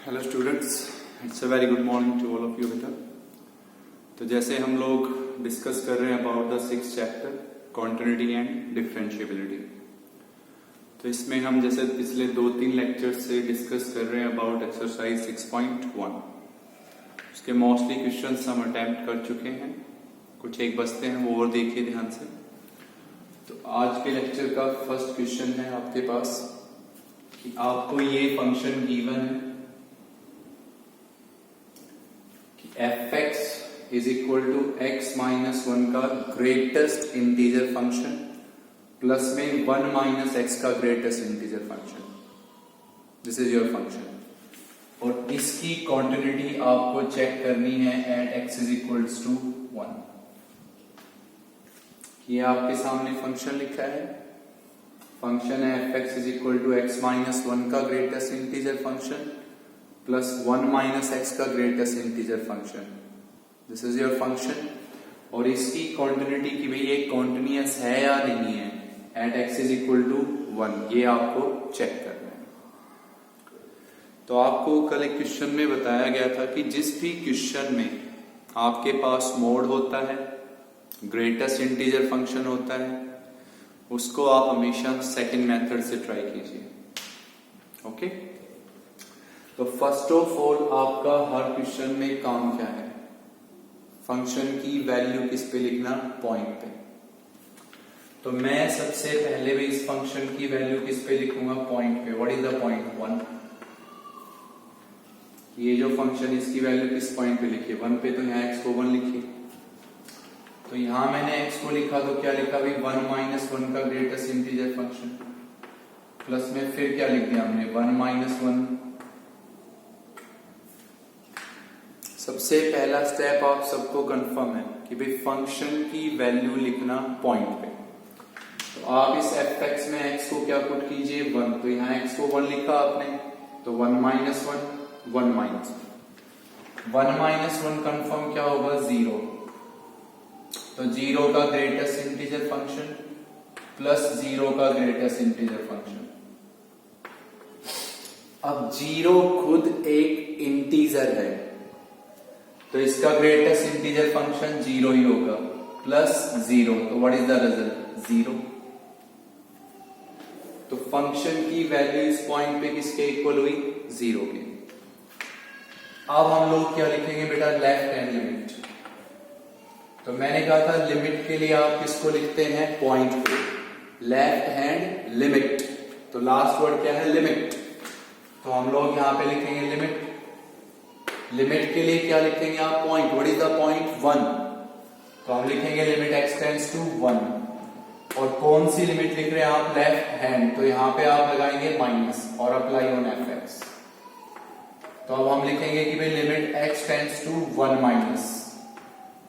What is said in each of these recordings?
Hello students, it's a very good morning to all of you बेटा। तो जैसे हम लोग डिस्कस कर रहे हैं about the 6th chapter continuity and differentiability, तो इसमें हम जैसे पिछले 2-3 लेक्चर से डिस्कस कर रहे हैं अबाउट एक्सरसाइज 6.1। उसके मोस्टली क्वेश्चंस हम अटेम्प्ट कर चुके हैं, कुछ एक बचते हैं वो और देखिए ध्यान से। तो आज के लेक्चर का फर्स्ट क्वेश्चन है आपके पास कि आपको ये फंक्शन गिवन है fx is equal to x minus 1 का ग्रेटेस्ट इंटीजर फंक्शन प्लस में 1 माइनस x का greatest integer function. This is your function और इसकी कॉन्टिन्यूटी आपको चेक करनी है at x is equals to 1। ये आपके सामने फंक्शन लिखा है, फंक्शन है fx is equal to x minus 1 का greatest integer function plus 1 minus x का greatest integer function. This is your function और इसकी कॉन्टिन्यूटी की भाई ये कॉन्टिन्यूअस है या नहीं है at x is equal to 1, ये आपको चेक करना है। तो आपको कल एक क्वेश्चन में बताया गया था कि जिस भी क्वेश्चन में आपके पास मोड होता है, ग्रेटेस्ट इंटीजर फंक्शन होता है, उसको आप हमेशा सेकंड मेथड से ट्राई कीजिए। ओके तो फर्स्ट ऑफ ऑल आपका हर क्वेश्चन में काम क्या है, फंक्शन की वैल्यू किस पे लिखना, पॉइंट पे। तो मैं सबसे पहले भी इस फंक्शन की वैल्यू किस पे लिखूंगा, पॉइंट पे। What is the point, 1। ये जो फंक्शन इसकी वैल्यू किस पॉइंट पे लिखी, 1 पे, तो यहाँ x को 1 लिखिए। तो यहां मैंने x को लिखा तो क्या लिखा भाई, 1 माइनस 1 का ग्रेटेस्ट इंटीजर फंक्शन प्लस में फिर क्या लिख दिया हमने, 1 माइनस 1। सबसे पहला स्टेप आप सबको कंफर्म है कि भाई फंक्शन की वैल्यू लिखना पॉइंट पे। तो आप इस fx में x को क्या पुट कीजिए, 1। तो यहाँ x को 1 लिखा आपने, तो 1 माइनस 1, 1 माइनस 1 माइनस 1 कंफर्म क्या होगा, 0। तो 0 का ग्रेटेस्ट इंटीजर फंक्शन प्लस 0 का ग्रेटेस्ट इंटीजर फंक्शन। अब 0 खुद एक इंटीजर है तो इसका ग्रेटेस्ट इंटीजर फंक्शन 0 ही होगा, प्लस 0। तो व्हाट इज द रिजल्ट, 0। तो फंक्शन की वैल्यू इस पॉइंट पे किसके इक्वल हुई, 0 के। अब हम लोग क्या लिखेंगे बेटा, लेफ्ट हैंड लिमिट। तो मैंने कहा था लिमिट के लिए आप किसको लिखते हैं, पॉइंट पे, लेफ्ट हैंड लिमिट। तो लास्ट वर्ड क्या है, लिमिट। तो हम लोग यहां पे लिखेंगे लिमिट। लिमिट के लिए क्या लिखेंगे आप, point. What is the point, 1। तो हम लिखेंगे लिमिट x टेंड्स टू 1। और कौन सी लिमिट लिख रहे हैं आप, लेफ्ट हैंड। तो यहां पे आप लगाएंगे माइनस और अप्लाई ऑन fx। तो अब हम लिखेंगे कि भाई limit x tends to 1 minus.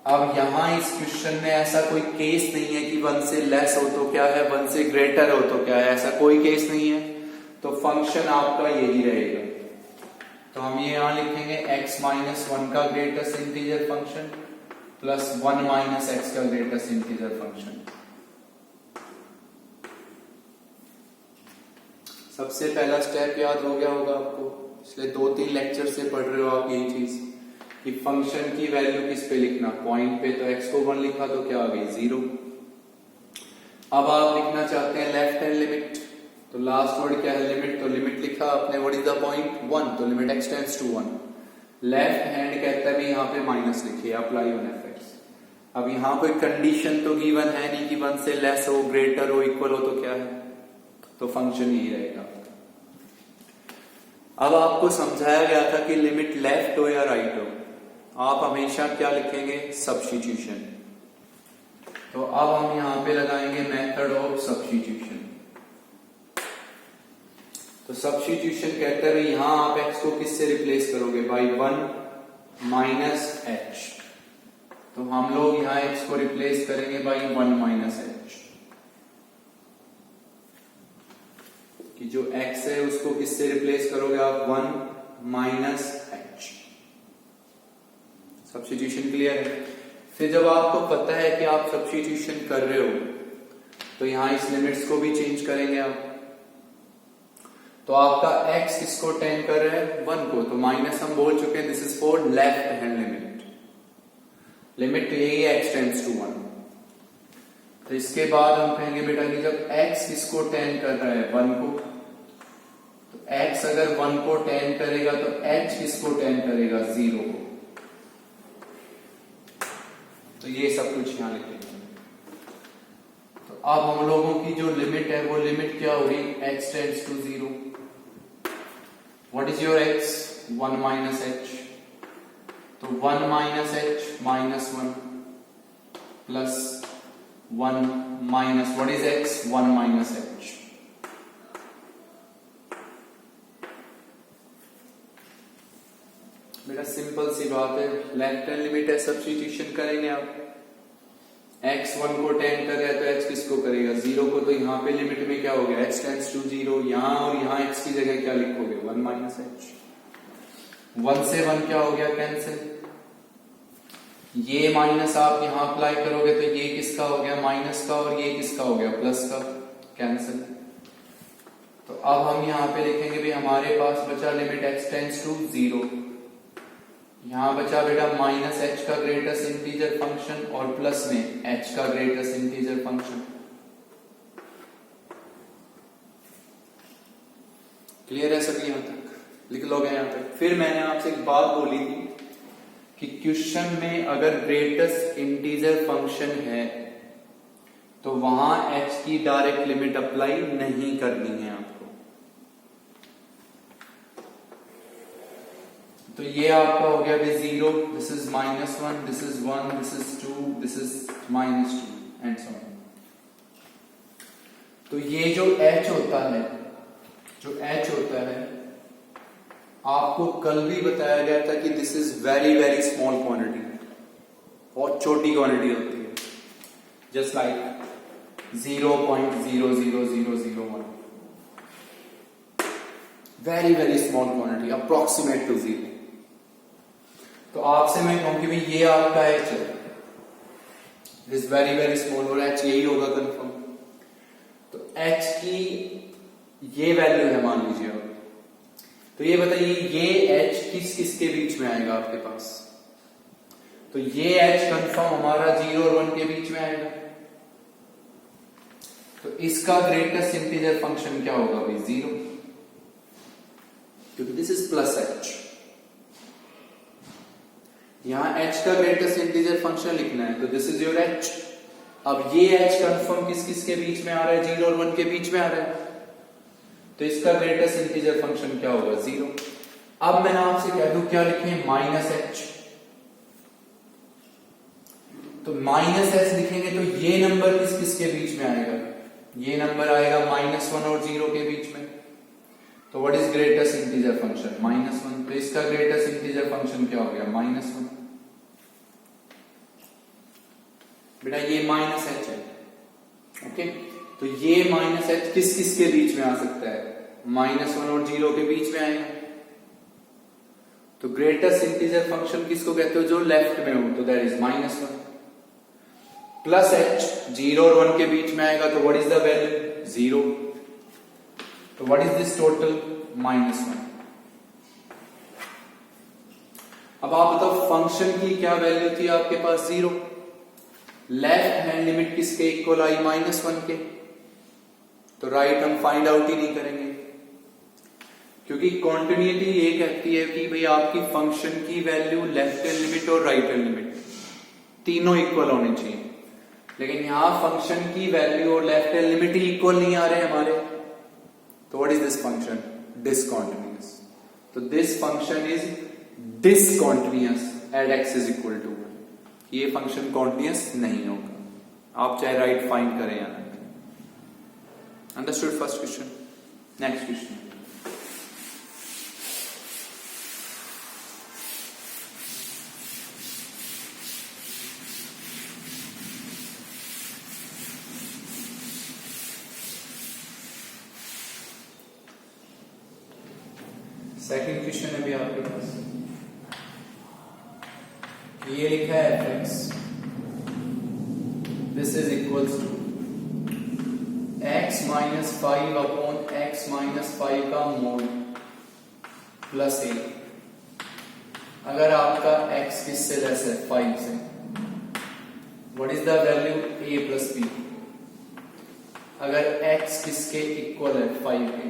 अब यहां इस क्वेश्चन में ऐसा कोई केस नहीं है कि 1 से लेस हो तो क्या है, 1 से ग्रेटर हो तो क्या है, ऐसा कोई केस नहीं है। तो फंक्शन आपका यही रहेगा। तो हम ये यहां लिखेंगे x माइनस 1 का greatest integer function plus 1 minus x का ग्रेटेस्ट इंटीजर फंक्शन। सबसे पहला स्टेप याद हो गया होगा आपको, पिछले 2-3 लेक्चर से पढ़ रहे हो आप यही चीज कि फंक्शन की वैल्यू किस पे लिखना, पॉइंट पे। तो x को 1 लिखा तो क्या आ गई, 0। अब आप लिखना चाहते हैं लेफ्ट हैंड लिमिट। तो लास्ट वर्ड क्या है, लिमिट। तो लिमिट लिखा आपने, व्हाट इज द पॉइंट, 1। तो limit x tends to 1। Left hand कहता है भी यहाँ पे माइनस लिखिए, अप्लाई ऑन fx। अब यहाँ कोई कंडीशन तो गिवन है नहीं कि 1 से लेस हो, ग्रेटर हो, इक्वल हो तो क्या है, तो फंक्शन यही रहेगा। अब आपको समझाया गया था कि लिमिट लेफ्ट हो या राइट हो, आप हमेशा क्या लिखेंगे, सब्स्टिट्यूशन। तो अब हम यहां पे लगाएंगे मेथड ऑफ सब्स्टिट्यूशन। तो सब्स्टिट्यूशन कहते हैं यहां आप x को किससे रिप्लेस करोगे, बाई 1 माइनस h। तो हम लोग यहां x को रिप्लेस करेंगे बाई 1 माइनस h। कि जो x है उसको किससे रिप्लेस करोगे आप, 1 माइनस h। सब्स्टिट्यूशन क्लियर है। फिर जब आपको पता है कि आप सब्स्टिट्यूशन कर रहे हो तो यहां इस लिमिट्स को भी चेंज करेंगे आप। तो आपका x किसको टेंड कर रहा है, 1 को, तो माइनस हम बोल चुके हैं, this is for left hand limit. Limit तो यही है x टेंड्स टू 1। तो इसके बाद हम कहेंगे बेटा कि जब x किसको टेंड कर रहा है, 1 को, तो x अगर 1 को टेंड करेगा तो h किसको टेंड करेगा, 0 को। तो ये सब कुछ यहां लिखेंगे। तो अब हम लोगों की जो लिमिट है वो लिमिट क्या होगी, x tends to 0। What is your x, 1 minus h। तो 1 minus h minus 1 plus 1 minus, what is x, 1 minus h। बेटा सिंपल सी बात है, लेफ्ट हैंड लिमिट है, सब्स्टिट्यूशन करेंगे आप। x 1 को टेंड कर रहा है तो h किसको करेगा, 0 को। तो यहाँ पे लिमिट में क्या हो गया, x टेंड्स टू 0। यहां और यहां x की जगह क्या लिखोगे, 1 माइनस h। 1 से 1 क्या हो गया, कैंसिल। ये माइनस आप यहां अप्लाई करोगे तो ये किसका हो गया, माइनस का, और ये किसका हो गया, प्लस का, कैंसिल। तो अब हम यहां पे लिखेंगे भी हमारे पास बचा लिमिट x टेंड्स टू 0। यहां बचा बेटा माइनस h का ग्रेटेस्ट इंटीजर फंक्शन और प्लस में h का ग्रेटेस्ट इंटीजर फंक्शन। क्लियर है सभी यहां तक, लिख लोगे यहां तक। फिर मैंने आपसे एक बात बोली थी कि क्वेश्चन में अगर ग्रेटेस्ट इंटीजर फंक्शन है तो वहां h की डायरेक्ट लिमिट अप्लाई नहीं करनी है आपको। तो ये आपका हो गया भी 0, this is minus 1, this is 1, this is 2, this is minus 2 and so on. तो ये जो h होता है, जो h होता है, आपको कल भी बताया गया था कि this is very very small quantity, बहुत छोटी क्वांटिटी होती है, just like 0.00001, very very small quantity, approximate to 0। तो आपसे मैं कहूं कि भाई ये आपका h है, दिस वेरी वेरी स्मॉल, और h यही होगा कंफर्म। तो h की ये वैल्यू है मान लीजिए आप। तो ये बताइए ये h किस किस के बीच में आएगा आपके पास, तो ये h कंफर्म हमारा 0 और 1 के बीच में आएगा। तो इसका ग्रेटेस्ट इंटीजर फंक्शन क्या होगा भाई, 0, क्योंकि दिस इज प्लस h। यहां h का ग्रेटेस्ट इंटीजर फंक्शन लिखना है, तो दिस इज योर h। अब ये h कंफर्म किस किस के बीच में आ रहा है, 0 और 1 के बीच में आ रहा है, तो इसका ग्रेटेस्ट इंटीजर फंक्शन क्या होगा, 0। अब मैंने आपसे कह दूं क्या लिखें, माइनस h। तो माइनस h लिखेंगे तो ये नंबर किस किस के बीच में आएगा, ये नंबर आएगा -1 और 0 के बीच में। तो what is greatest integer function, -1। तो इसका ग्रेटेस्ट इंटीजर फंक्शन क्या हो गया, -1। बेटा ये माइनस h है, ओके। तो ये माइनस h किस किस के बीच में आ सकता है, -1 और 0 के बीच में आएगा। तो ग्रेटेस्ट इंटीजर फंक्शन किसको कहते हो, जो लेफ्ट में हो, तो दैट इज -1 प्लस h, 0 और 1 के बीच में आएगा, तो व्हाट इज द वैल्यू, 0। तो व्हाट इज दिस टोटल, -1। अब आप बताओ फंक्शन की क्या वैल्यू थी आपके पास, 0। लेफ्ट हैंड लिमिट किसके इक्वल आई, -1 के। तो राइट हम फाइंड आउट ही नहीं करेंगे, क्योंकि कॉन्टिन्यूटी ये कहती है कि भाई आपकी फंक्शन की वैल्यू लेफ्ट हैंड लिमिट और राइट हैंड लिमिट तीनों इक्वल होने चाहिए। लेकिन यहां फंक्शन की वैल्यू और लेफ्ट हैंड लिमिट ही इक्वल नहीं आ रहे हमारे, तो what is this function, discontinuous. तो this function is discontinuous at x is equal to 1। ये फंक्शन कॉन्टिन्यूअस नहीं होगा, आप चाहे राइट फाइंड करें या नहीं। Understood first question. Next question, second question है भी आपके पास। ये लिखा है fx, this is equals to x minus 5 upon x minus 5 का मोड प्लस a। अगर आपका x किससे लेस है 5 से, what is the value a plus b। अगर x किसके इक्वल है 5 के,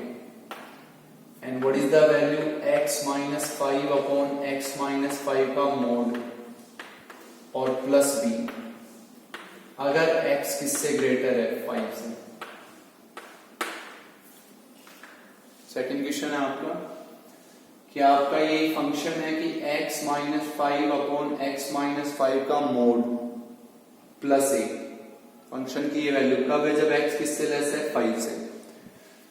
and what is the value x minus 5 upon x minus 5 का मोड और प्लस b। अगर x किससे ग्रेटर है 5 से। सेकंड क्वेश्चन है आपका कि आपका ये फंक्शन है कि x minus 5 upon x minus 5 का मोड प्लस a। फंक्शन की ये वैल्यू कब है, जब x किससे लेस है 5 से।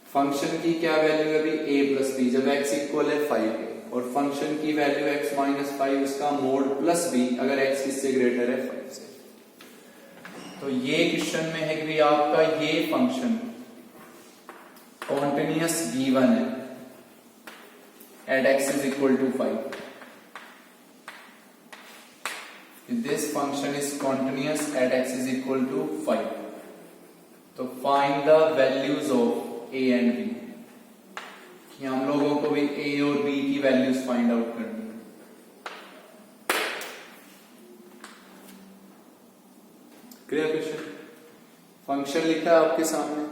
फंक्शन की क्या वैल्यू है अभी a प्लस b, जब x इक्वल है 5 के। और फंक्शन की वैल्यू x माइनस 5 उसका मोड प्लस b, अगर x किससे ग्रेटर है 5 से। तो ये क्वेश्चन में है कि आपका ये फंक्शन कॉन्टिन्यूअस गिवन है at x is equal to 5। This function is continuous at x is equal to 5. तो find the values of a and b। कि हम लोगों को भी a और b की वैल्यूज फाइंड आउट करनी है। Clear question. फंक्शन लिखा है आपके सामने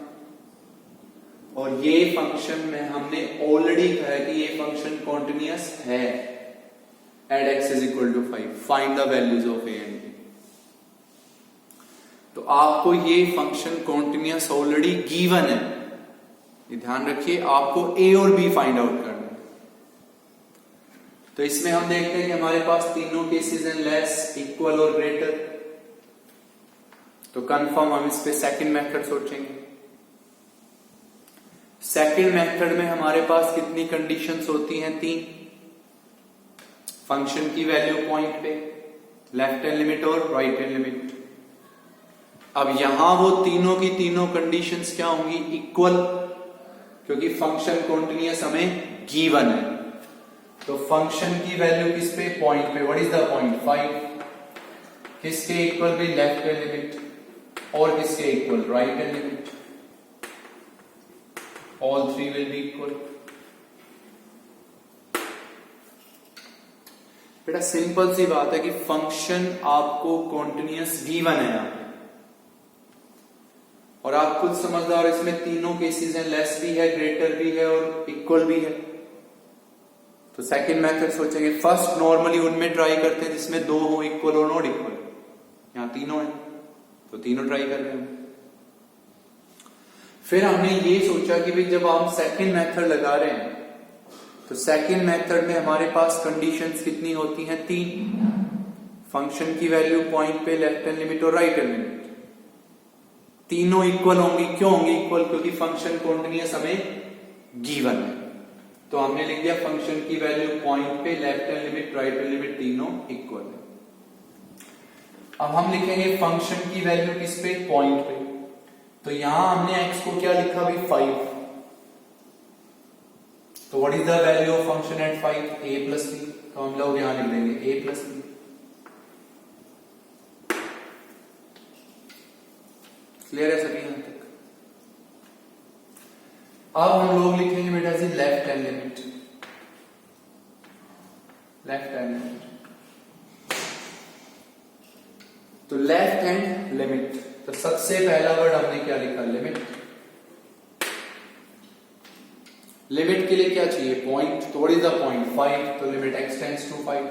और ये फंक्शन में हमने ऑलरेडी कहा है कि ये फंक्शन कॉन्टिन्यूअस है at x is equal to 5. Find the values of a and b. तो आपको ये फंक्शन कॉन्टिन्यूअस ऑलरेडी गिवन है, ये ध्यान रखिए। आपको a और b फाइंड आउट करना है। तो इसमें हम देखते हैं कि हमारे पास तीनों केसेस हैं, लेस, इक्वल और ग्रेटर। तो कंफर्म हम इस पे सेकंड मेथड सोचेंगे। सेकंड मेथड में हमारे पास कितनी कंडीशंस होती हैं, 3। फंक्शन की वैल्यू पॉइंट पे, लेफ्ट हैंड लिमिट और राइट हैंड लिमिट। अब यहां वो तीनों की तीनों कंडीशंस क्या होंगी, इक्वल, क्योंकि फंक्शन कॉन्टिन्यूअस हमें गिवन है। तो फंक्शन की वैल्यू किस पे, पॉइंट पे। What is the point 5। किसके इक्वल भी, लेफ्ट हैंड लिमिट, और किसके equal, right hand limit. All 3 will be equal. बेटा सिंपल सी बात है कि फंक्शन आपको कॉन्टिन्यूअस गिवन है यहां पे, और आप खुद समझदार, इसमें तीनों केसेस हैं, लेस भी है, ग्रेटर भी है और इक्वल भी है। तो सेकंड मेथड सोचेंगे। फर्स्ट नॉर्मली उनमें ट्राई करते हैं जिसमें 2 हो, इक्वल और नॉट इक्वल। यहां तीनों है तो तीनों ट्राई कर रहे हैं। फिर हमने ये सोचा कि भाई जब हम सेकंड मेथड लगा रहे हैं तो सेकंड मेथड में हमारे पास कंडीशंस कितनी होती हैं, 3। फंक्शन की वैल्यू पॉइंट पे, लेफ्ट हैंड लिमिट और राइट हैंड लिमिट। तीनों इक्वल होंगी। क्यों होंगी इक्वल, क्योंकि फंक्शन कॉन्टिन्यूअस हमें गिवन है। तो हमने लिख दिया फंक्शन की वैल्यू पॉइंट पे, left hand limit, right hand limit, तीनों इक्वल है। अब हम लिखेंगे फंक्शन की वैल्यू किस पे, पॉइंट पे। तो यहां हमने x को क्या लिखा भाई, 5। तो what is the value of function at 5, a plus b। तो हम लोग यहां लिख देंगे a प्लस b। क्लियर है सभी यहां तक। अब हम लोग लिखेंगे बेटा जी left hand limit. Left hand limit, तो लेफ्ट हैंड लिमिट, तो सबसे पहला वर्ड हमने क्या लिखा, लिमिट। लिमिट के लिए क्या चाहिए, पॉइंट। तो व्हाट इज द पॉइंट, 5। तो limit x tends to 5।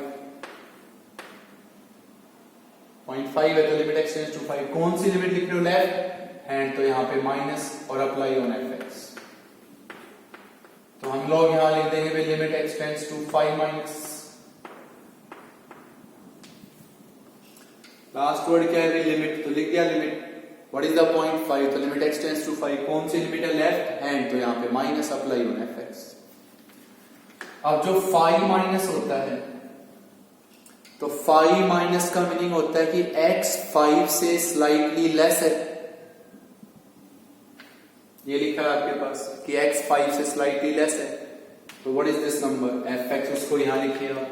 Point 5 है तो लिमिट x टेंड्स टू 5। कौन सी लिमिट लिख रहे हो, लेफ्ट हैंड, तो यहां पे माइनस और अप्लाई ऑन fx। तो हम लोग यहां लिख देंगे limit x tends to 5 minus, last word क्या है, लिमिट। तो लिख दिया limit, what is the point 5। तो लिमिट x टेंड्स टू 5। कौन सी लिमिट है, लेफ्ट हैंड, तो यहां पे माइनस अप्लाई ऑन fx। अब जो 5 माइनस होता है, तो 5 माइनस का मीनिंग होता है कि x 5 से स्लाइटली लेस है। ये लिखा है आपके पास कि x 5 से स्लाइटली लेस है। तो what is this number, fx। उसको यहां लिखिएगा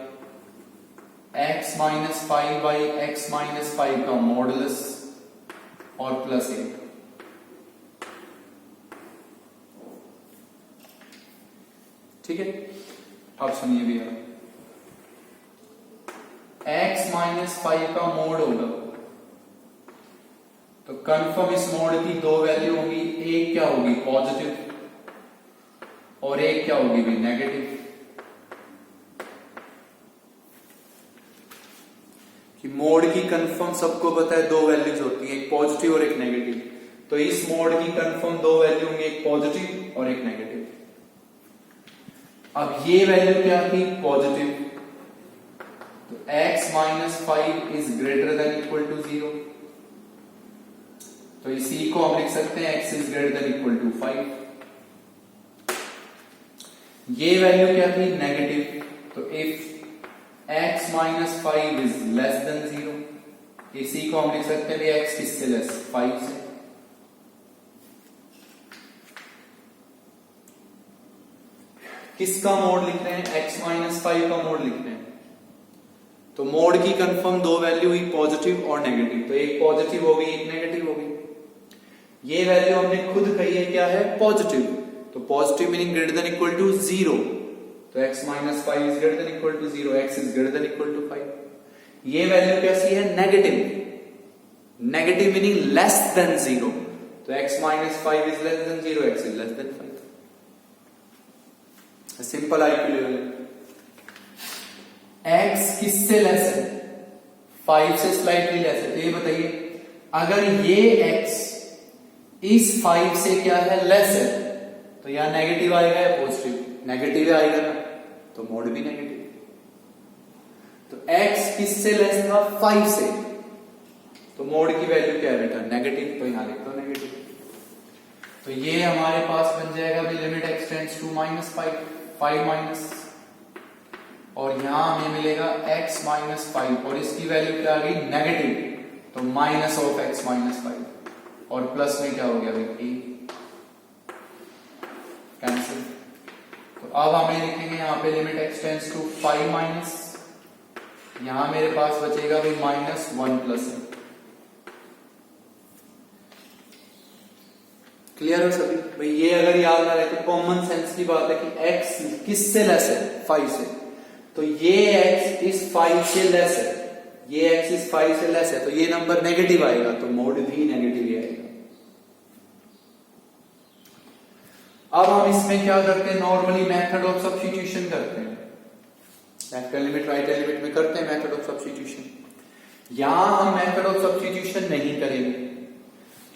x minus 5 by x minus 5 का मॉडुलस और प्लस 1। ठीक है, अब सुनिए भैया, x माइनस 5 का मोड होगा तो कंफर्म इस मोड की दो वैल्यू होगी, एक क्या होगी पॉजिटिव और एक क्या होगी भी नेगेटिव। कि मोड की कंफर्म सबको पता है दो वैल्यूज होती हैं, एक पॉजिटिव और एक नेगेटिव। तो इस मोड की कंफर्म दो वैल्यू होंगी, एक पॉजिटिव और एक नेगेटिव। अब ये वैल्यू क्या थी पॉजिटिव, तो x minus 5 is greater than equal to 0, तो इसी को हम लिख सकते हैं x is greater than equal to 5। ये वैल्यू क्या थी नेगेटिव, तो if x minus 5 is less than 0, इसी को हम लिख सकते हैं x किससे लेस 5 से। किसका मोड लिख रहे हैं, x माइनस 5 का मोड लिख रहे हैं। तो मोड की कंफर्म दो वैल्यू हुई पॉजिटिव और नेगेटिव, तो एक पॉजिटिव हो गई एक नेगेटिव हो गई। ये वैल्यू हमने खुद कही है क्या है पॉजिटिव, तो positive meaning greater than equal to 0, तो x minus 5 is greater than equal to 0, x is greater than equal to 5। ये वैल्यू कैसी है negative, negative meaning less than 0, तो x minus 5 is less than 0, x is less than 5। Simple IQ level. x किससे less है 5 से slightly less है, तो ये बताइए अगर ये x इस 5 से क्या है लेस है तो यहां नेगेटिव आएगा या पॉजिटिव, नेगेटिव आएगा ना, तो मोड भी नेगेटिव। तो x किससे लेस था 5 से, तो मोड की वैल्यू क्या है बेटा नेगेटिव, तो यहां लिख दो नेगेटिव। तो ये हमारे पास बन जाएगा भी limit x tends to minus 5 minus, और यहां हमें मिलेगा x माइनस 5 और इसकी वैल्यू क्या आ गई नेगेटिव, तो माइनस ऑफ x माइनस 5 और प्लस में क्या हो गया भाई a, कैंसिल। तो अब हमें लिखेंगे यहां पे limit x tends to 5 minus, यहां मेरे पास बचेगा भाई माइनस 1 प्लस है। क्लियर हो सभी भाई, ये अगर याद ना रहे तो कॉमन सेंस की बात है कि x किससे लेस है 5 से, तो ये x इस 5 से लेस है, ये x इस 5 से लेस है, तो ये नंबर नेगेटिव आएगा, तो मोड भी नेगेटिव ही आएगा। अब हम इसमें क्या करते हैं नॉर्मली मेथड ऑफ सब्स्टिट्यूशन करते हैं, left hand limit right hand limit में करते हैं मेथड ऑफ सब्स्टिट्यूशन। यहां हम मेथड ऑफ सब्स्टिट्यूशन नहीं करेंगे,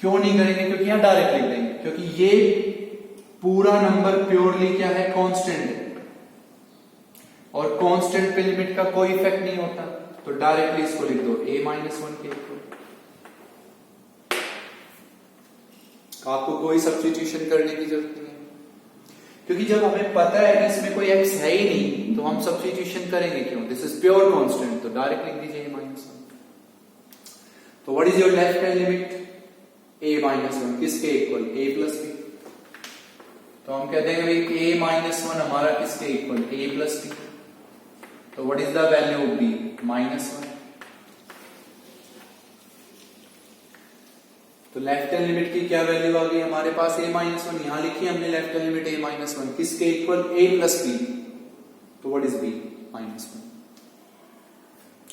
क्यों नहीं करेंगे, क्योंकि यहां डायरेक्ट लिख देंगे, क्योंकि ये पूरा नंबर प्योरली क्या है कांस्टेंट है और कांस्टेंट पे लिमिट का कोई इफेक्ट नहीं होता, तो डायरेक्टली इसको लिख दो a माइनस 1 के इक्वल। आपको कोई सब्स्टिट्यूशन करने की जरूरत नहीं है, क्योंकि जब हमें पता है कि इसमें कोई x है ही नहीं तो हम सब्स्टिट्यूशन करेंगे क्यों, दिस इज प्योर कांस्टेंट, तो डायरेक्ट लिख दीजिए a माइनस 1। तो what is your left hand limit a minus 1 किसके इक्वल a प्लस b, तो हम कहते हैं भाई a माइनस 1 हमारा किसके इक्वल a प्लस b, तो what is the value of b minus 1। तो लेफ्ट हैंड लिमिट की क्या वैल्यू आ गई हमारे पास a माइनस 1, यहां लिखी हमने left hand limit a minus 1 किसके इक्वल a प्लस b, तो what is b minus 1।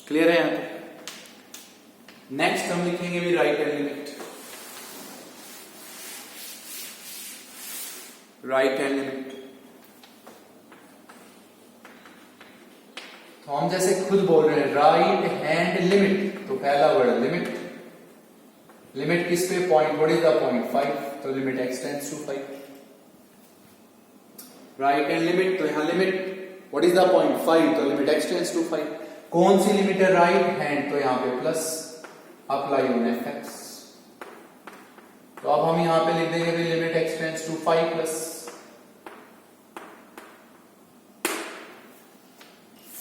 Clear है यहां तक। नेक्स्ट हम लिखेंगे भी right hand limit, right hand limit. तो हम जैसे खुद बोल रहे हैं राइट हैंड लिमिट, तो पहला वर्ड लिमिट, लिमिट किस पे point, what is the point 5, तो limit x tends to 5। Right hand limit, तो यहां limit what is the point 5, तो लिमिट x टेंड्स टू 5। कौन सी लिमिट है राइट हैंड, तो यहां पे प्लस अप्लाई ऑन fx। तो अब हम यहां पे लिख देंगे limit x tends to 5 plus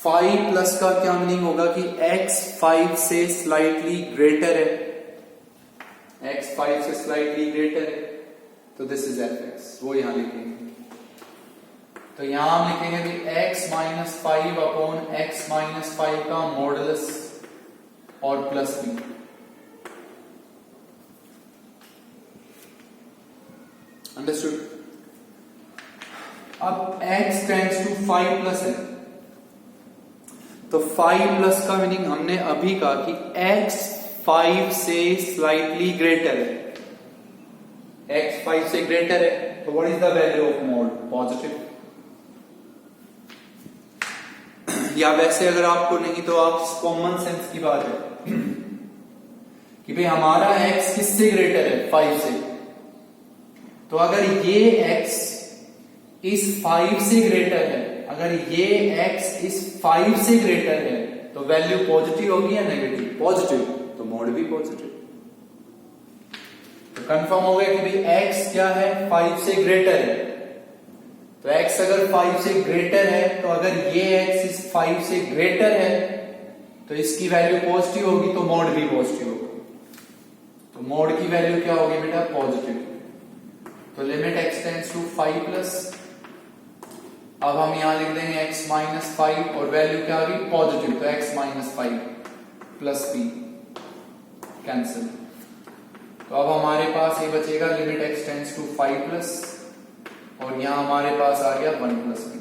5 plus का क्या मीनिंग होगा कि x 5 से स्लाइटली ग्रेटर है, x 5 से स्लाइटली ग्रेटर है, तो दिस इज fx, वो यहां लिखेंगे। तो यहां हम लिखेंगे कि x minus 5 upon x minus 5 का मॉडुलस और प्लस b। अंडरस्टूड। अब x टेंड्स टू 5 प्लस है, तो 5 प्लस का मीनिंग हमने अभी कहा कि x 5 से स्लाइटली ग्रेटर है, x 5 से ग्रेटर है, तो what is the value of mode? Positive. या वैसे अगर आपको नहीं तो आप कॉमन सेंस की बात है कि भाई हमारा x किससे ग्रेटर है? 5 से। तो अगर ये x इस 5 से ग्रेटर है, अगर ये x इस 5 से ग्रेटर है, तो वैल्यू पॉजिटिव होगी या नेगेटिव? पॉजिटिव, तो मोड भी पॉजिटिव। तो कंफर्म हो गया कि भाई x क्या है? 5 से ग्रेटर है। तो x अगर 5 से ग्रेटर है, तो अगर ये x इस 5 से ग्रेटर है, तो इसकी वैल्यू पॉजिटिव होगी, तो मोड भी पॉजिटिव होगा। तो मोड की वैल्यू क्या होगी बेटा? पॉजिटिव। तो limit x tends to 5 plus, अब हम यहां लिख देंगे x माइनस 5 और वैल्यू क्या आ गई? पॉजिटिव, तो x minus 5 plus p cancel. तो अब हमारे पास ये बचेगा limit x tends to 5 plus और यहां हमारे पास आ गया 1 प्लस p।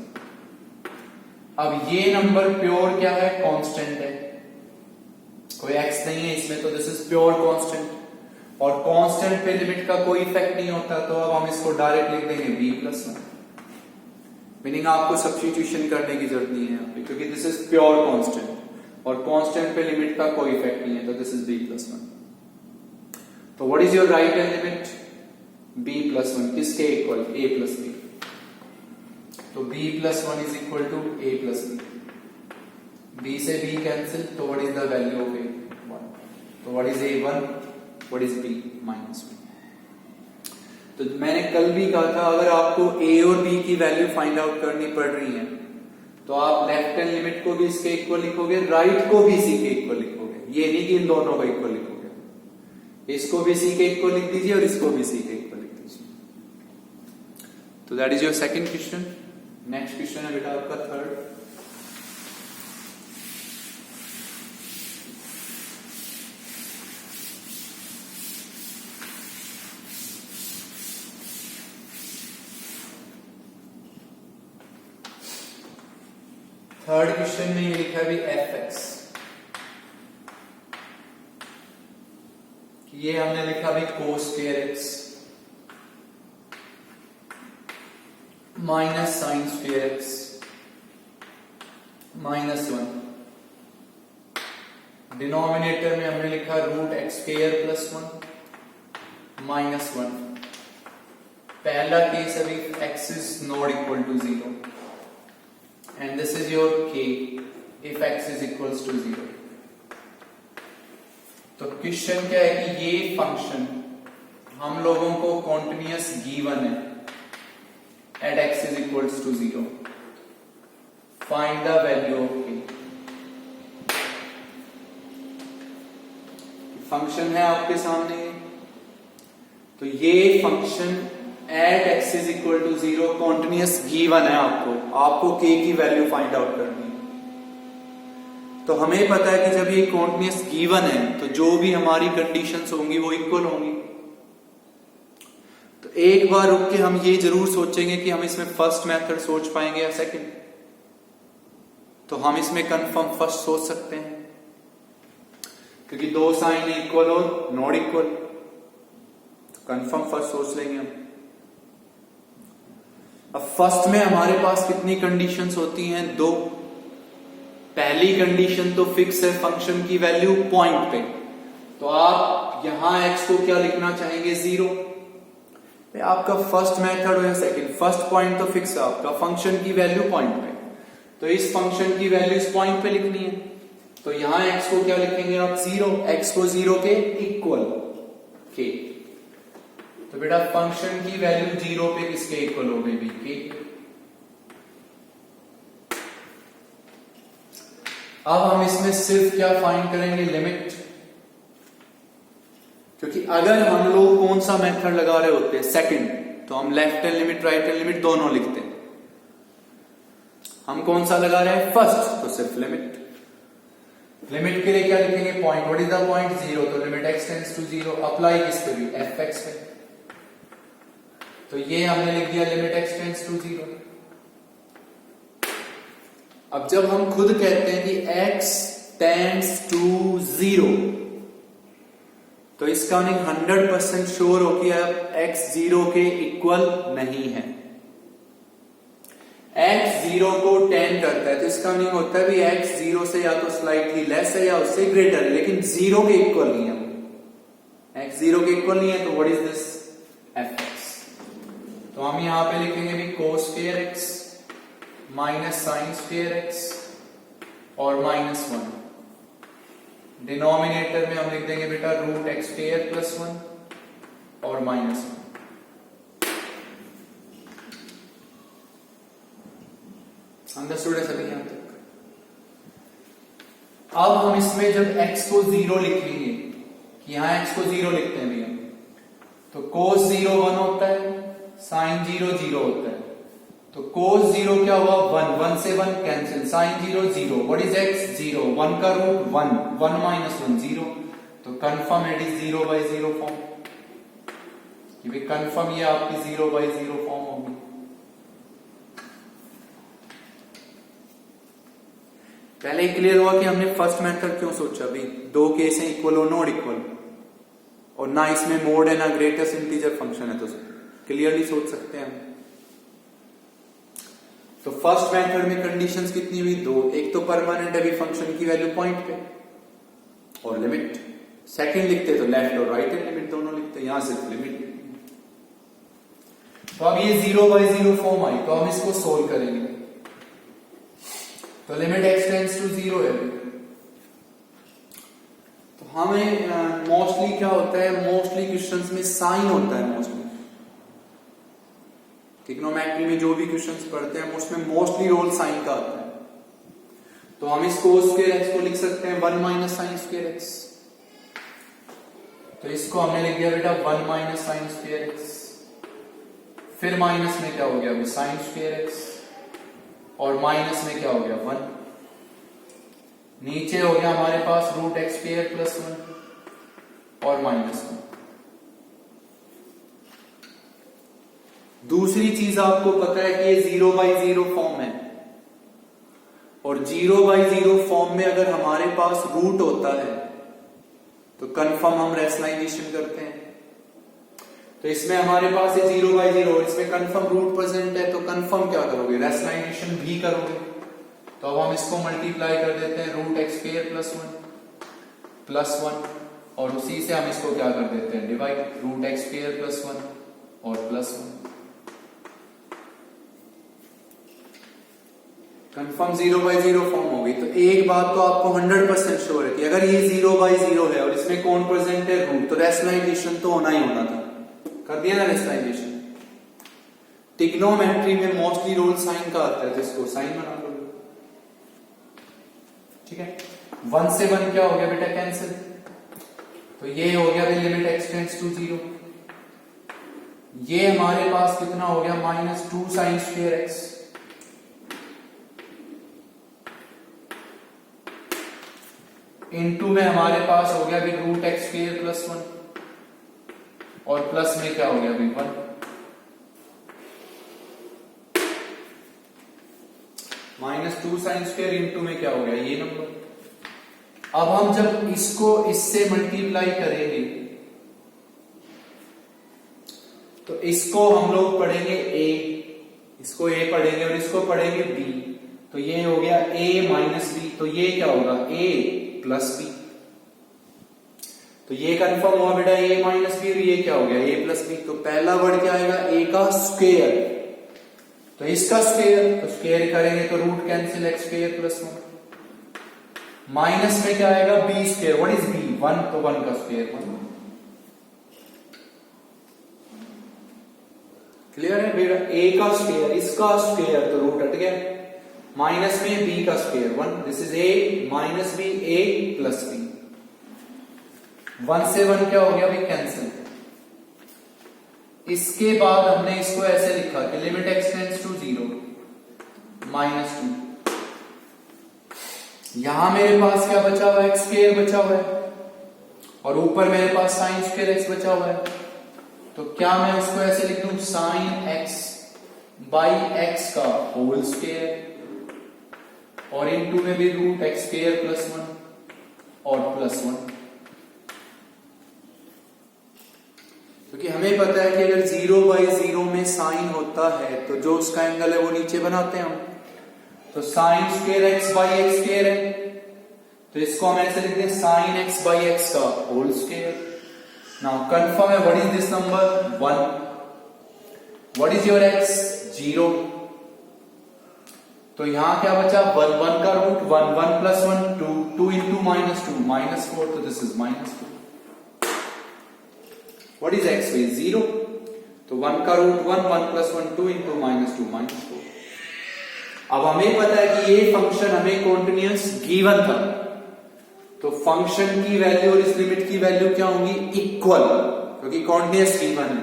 अब ये नंबर प्योर क्या है? कांस्टेंट है, कोई x नहीं है इसमें, तो दिस इज प्योर कांस्टेंट। और कांस्टेंट पे लिमिट का कोई इफेक्ट नहीं होता, तो अब हम इसको डायरेक्ट लिख देंगे b प्लस 1। मीनिंग आपको सब्स्टिट्यूशन करने की जरूरत नहीं है यहाँ पे, क्योंकि दिस इज प्योर कांस्टेंट और कांस्टेंट पे लिमिट का कोई इफेक्ट नहीं है, तो दिस इज b प्लस 1। तो what is your right hand limit? b plus 1 किसके इक्वल? a plus b। तो b plus 1 is equal to a plus b। b से b कैंसिल, तो what is the value of a? 1। तो what is a? 1। What is b? Minus 1। तो मैंने कल भी कहा था, अगर आपको a और b की वैल्यू फाइंड आउट करनी पड़ रही है, तो आप लेफ्ट हैंड लिमिट को भी इसके इक्वल लिखोगे, राइट को भी इसी के इक्वल लिखोगे। ये नहीं कि इन दोनों को इक्वल लिखोगे, इसको भी इसी के इक्वल लिख दीजिए और इसको भी इसी के इक्वल लिख दीजिए। तो that is your second question. Next question है बेटा आपका थर्ड। थर्ड क्वेश्चन में ये लिखा है भी fx, ये हमने लिखा भी cos square x minus sine square x minus 1। Denominator में हमने लिखा root x square plus 1 minus 1। पहला केस अभी x is not equal to 0 and this is your k if x is equals to 0। तो क्वेश्चन क्या है कि ये फंक्शन हम लोगों को कॉन्टिन्यूअस गिवन है at x is equals to 0। find the value of k। Function है आपके सामने, तो ये function at x is equal to 0 continuous given है आपको k की वैल्यू फाइंड आउट करनी है। तो हमें पता है कि जब ये कॉन्टिन्यूअस गिवन है, तो जो भी हमारी कंडीशंस होंगी वो इक्वल होंगी। तो एक बार रुक के हम ये जरूर सोचेंगे कि हम इसमें फर्स्ट मेथड सोच पाएंगे या सेकंड। तो हम इसमें कंफर्म फर्स्ट सोच सकते हैं, क्योंकि दो साइन इक्वल और नॉट इक्वल, तो कंफर्म फर्स्ट सोच लेंगे हम। अब फर्स्ट में हमारे पास कितनी कंडीशंस होती हैं? 2। पहली कंडीशन तो फिक्स है फंक्शन की वैल्यू पॉइंट पे, तो आप यहां x को क्या लिखना चाहेंगे? 0। आपका फर्स्ट मेथड हो या सेकंड, फर्स्ट पॉइंट तो फिक्स है आपका, फंक्शन की वैल्यू पॉइंट पे, तो इस फंक्शन की वैल्यू इस पॉइंट पे लिखनी है। तो यहां x को क्या लिखेंगे आप? 0। x को 0 के इक्वल k। तो बेटा फंक्शन की वैल्यू 0 पे किसके इक्वल हो गई? के। अब हम इसमें सिर्फ क्या फाइंड करेंगे? लिमिट। क्योंकि अगर हम लोग कौन सा मेथड लगा रहे होते हैं? सेकंड, तो हम left hand limit right hand limit दोनों लिखते हैं। हम कौन सा लगा रहे हैं? फर्स्ट, तो सिर्फ लिमिट। लिमिट के लिए क्या लिखेंगे? Point. What is the point? 0। तो limit x tends to 0 apply किस पे भी? fx पे। तो ये हमने लिख दिया लिमिट x टेंड्स टू 0। अब जब हम खुद कहते हैं कि x टेंड्स टू 0, तो इसका मीनिंग 100% श्योर हो कि अब x 0 के इक्वल नहीं है। x 0 को टेंड करता है तो इसका मीनिंग होता है भी x 0 से या तो स्लाइटली लेस है या उससे ग्रेटर है, लेकिन 0 के इक्वल नहीं है। x 0 के इक्वल नहीं है तो व्हाट इज दिस? fx। तो हम यहां पे लिखेंगे भी cos square x minus sine square x और -1। डिनोमिनेटर में हम लिख देंगे बेटा रूट एक्स स्क्वायर प्लस 1 और -1। अंडरस्टूड है सभी यहां तक? अब हम इसमें जब x को 0 लिखेंगे, कि यहां x को 0 लिखते हैं भैया, तो cos 0 1 होता है, sin 0 0 होता है। तो cos 0 क्या हुआ? 1, 1 से 1 cancel, sin 0 0, what is x? 0, 1 का रूट 1, 1 माइनस 1 0, तो confirm it is 0 by 0 form. ये भी कंफर्म ये आपकी 0 बाई 0 फॉर्म होगी। पहले ही क्लियर हुआ कि हमने फर्स्ट मेथड क्यों सोचा भी, दो केस हैं इक्वल और नॉट इक्वल, और ना इसमें मोड है ना ग्रेटेस्ट इंटीजर फंक्शन है, तो क्लियरली सोच सकते हैं हम। तो फर्स्ट मेथड में कंडीशंस कितनी हुई? दो, एक तो परमानेंट है भी फंक्शन की वैल्यू पॉइंट पे और लिमिट। सेकंड लिखते तो लेफ्ट और राइट हैंड लिमिट दोनों लिखते, यहां सिर्फ लिमिट। तो अब ये 0 बाई 0 फॉर्म आई, तो हम इसको सोल्व करेंगे। तो लिमिट x टेंड्स टू 0 है। तो हमें मोस्टली क्या होता है, मोस्टली क्वेश्चंस में साइन होता है। मोस्टली ट्रिग्नोमेट्री में जो भी क्वेश्चंस पढ़ते हैं उसमें मोस्टली रोल साइन का आता है। तो हम इस cos स्क्वायर x को लिख सकते हैं 1 माइनस साइन स्क्वायर x। तो इसको हमने लिख दिया बेटा 1 माइनस साइन स्क्वायर x, फिर माइनस में क्या हो गया अभी साइन स्क्वायर x, और माइनस में क्या हो गया 1, नीचे हो गया हमारे पास रूट एक्स स्क्वायर प्लस 1 और -1। दूसरी चीज आपको पता है कि ये 0 बाई 0 फॉर्म है, और 0 बाई 0 फॉर्म में अगर हमारे पास रूट होता है तो कंफर्म हम रैशनलाइजेशन करते हैं। तो इसमें हमारे पास ये 0 बाई 0 और इसमें कंफर्म रूट प्रेजेंट है, तो कंफर्म क्या करोगे? रैशनलाइजेशन भी करोगे। तो अब हम इसको मल्टीप्लाई कर देते हैं रूट एक्स स्क्वायर प्लस 1 और उसी से हम इसको क्या कर देते हैं divide, root x square plus 1 और प्लस 1। कंफर्म 0 बाई 0 फॉर्म होगी। तो एक बात तो आपको 100% श्योर है कि अगर ये 0 बाई 0 है और इसमें कौन प्रेजेंट है? रूट, तो रैशनलाइजेशन तो होना ही होना था। कर दिया ना रैशनलाइजेशन। ट्रिग्नोमेट्री में मोस्टली रोल साइन का आता है, तो इसको साइन बना लो। ठीक है, 1 से 1 क्या हो गया बेटा? कैंसिल। तो ये हो गया लिमिट x टेंड्स टू 0। ये हमारे पास कितना हो गया? -2 साइन स्क्वायर x, इनटू में हमारे पास हो गया भी रूट एक्स स्क्वायर प्लस 1 और प्लस में क्या हो गया भी 1, -2 साइन स्क्वायर इनटू में क्या हो गया ये नंबर। अब हम जब इसको इससे मल्टीप्लाई करेंगे तो इसको हम लोग पढ़ेंगे a, इसको a पढ़ेंगे और इसको पढ़ेंगे b, तो ये हो गया a माइनस b, तो ये क्या होगा? a plus B. तो ये कंफर्म हुआ बेटा a माइनस बी, और ये क्या हो गया? a plus B. तो पहला वर्ड क्या आएगा? a का स्क्वायर, तो इसका स्क्वायर, तो स्क्वायर करेंगे तो root cancel x square plus 1, minus में क्या आएगा? b square, what is b? 1, तो 1 का स्क्वायर 1। क्लियर है बेटा? a का स्क्वायर, इसका स्क्वायर, तो रूट हट गया, माइनस में b का square 1, this is a minus b, a plus b। 1 से 1 क्या हो गया भाई? कैंसिल। इसके बाद हमने इसको ऐसे लिखा कि लिमिट x टेंड्स टू 0 -2। यहां मेरे पास क्या बचा हुआ है? x स्क्वायर बचा हुआ है, और ऊपर मेरे पास साइन स्क्वायर x बचा हुआ है। तो क्या मैं उसको ऐसे लिख दूं? साइन x बाई x का होल स्क्वायर और इन टू में भी रूट एक्स स्क्वायर प्लस 1 और प्लस 1, क्योंकि हमें पता है कि अगर 0/0 में साइन होता है तो जो उसका एंगल है वो नीचे बनाते हैं हम, तो sine square x by x square है, तो इसको हम ऐसे लिखते हैं साइन एक्स बाई एक्स का होल स्क्वायर। नाउ कंफर्म है, what is this number 1, what is your x 0, तो यहां क्या बचा 1, 1 का रूट 1, 1 प्लस 1 2, 2 इंटू -2 -4, तो this is -2। What is x y 0, तो 1 का रूट 1, 1 प्लस 1 2 इंटू -2 -4। अब हमें पता है कि ये फंक्शन हमें कॉन्टिन्यूअस गिवन था, तो फंक्शन की वैल्यू और इस लिमिट की वैल्यू क्या होंगी इक्वल, क्योंकि कॉन्टिन्यूअस गिवन है।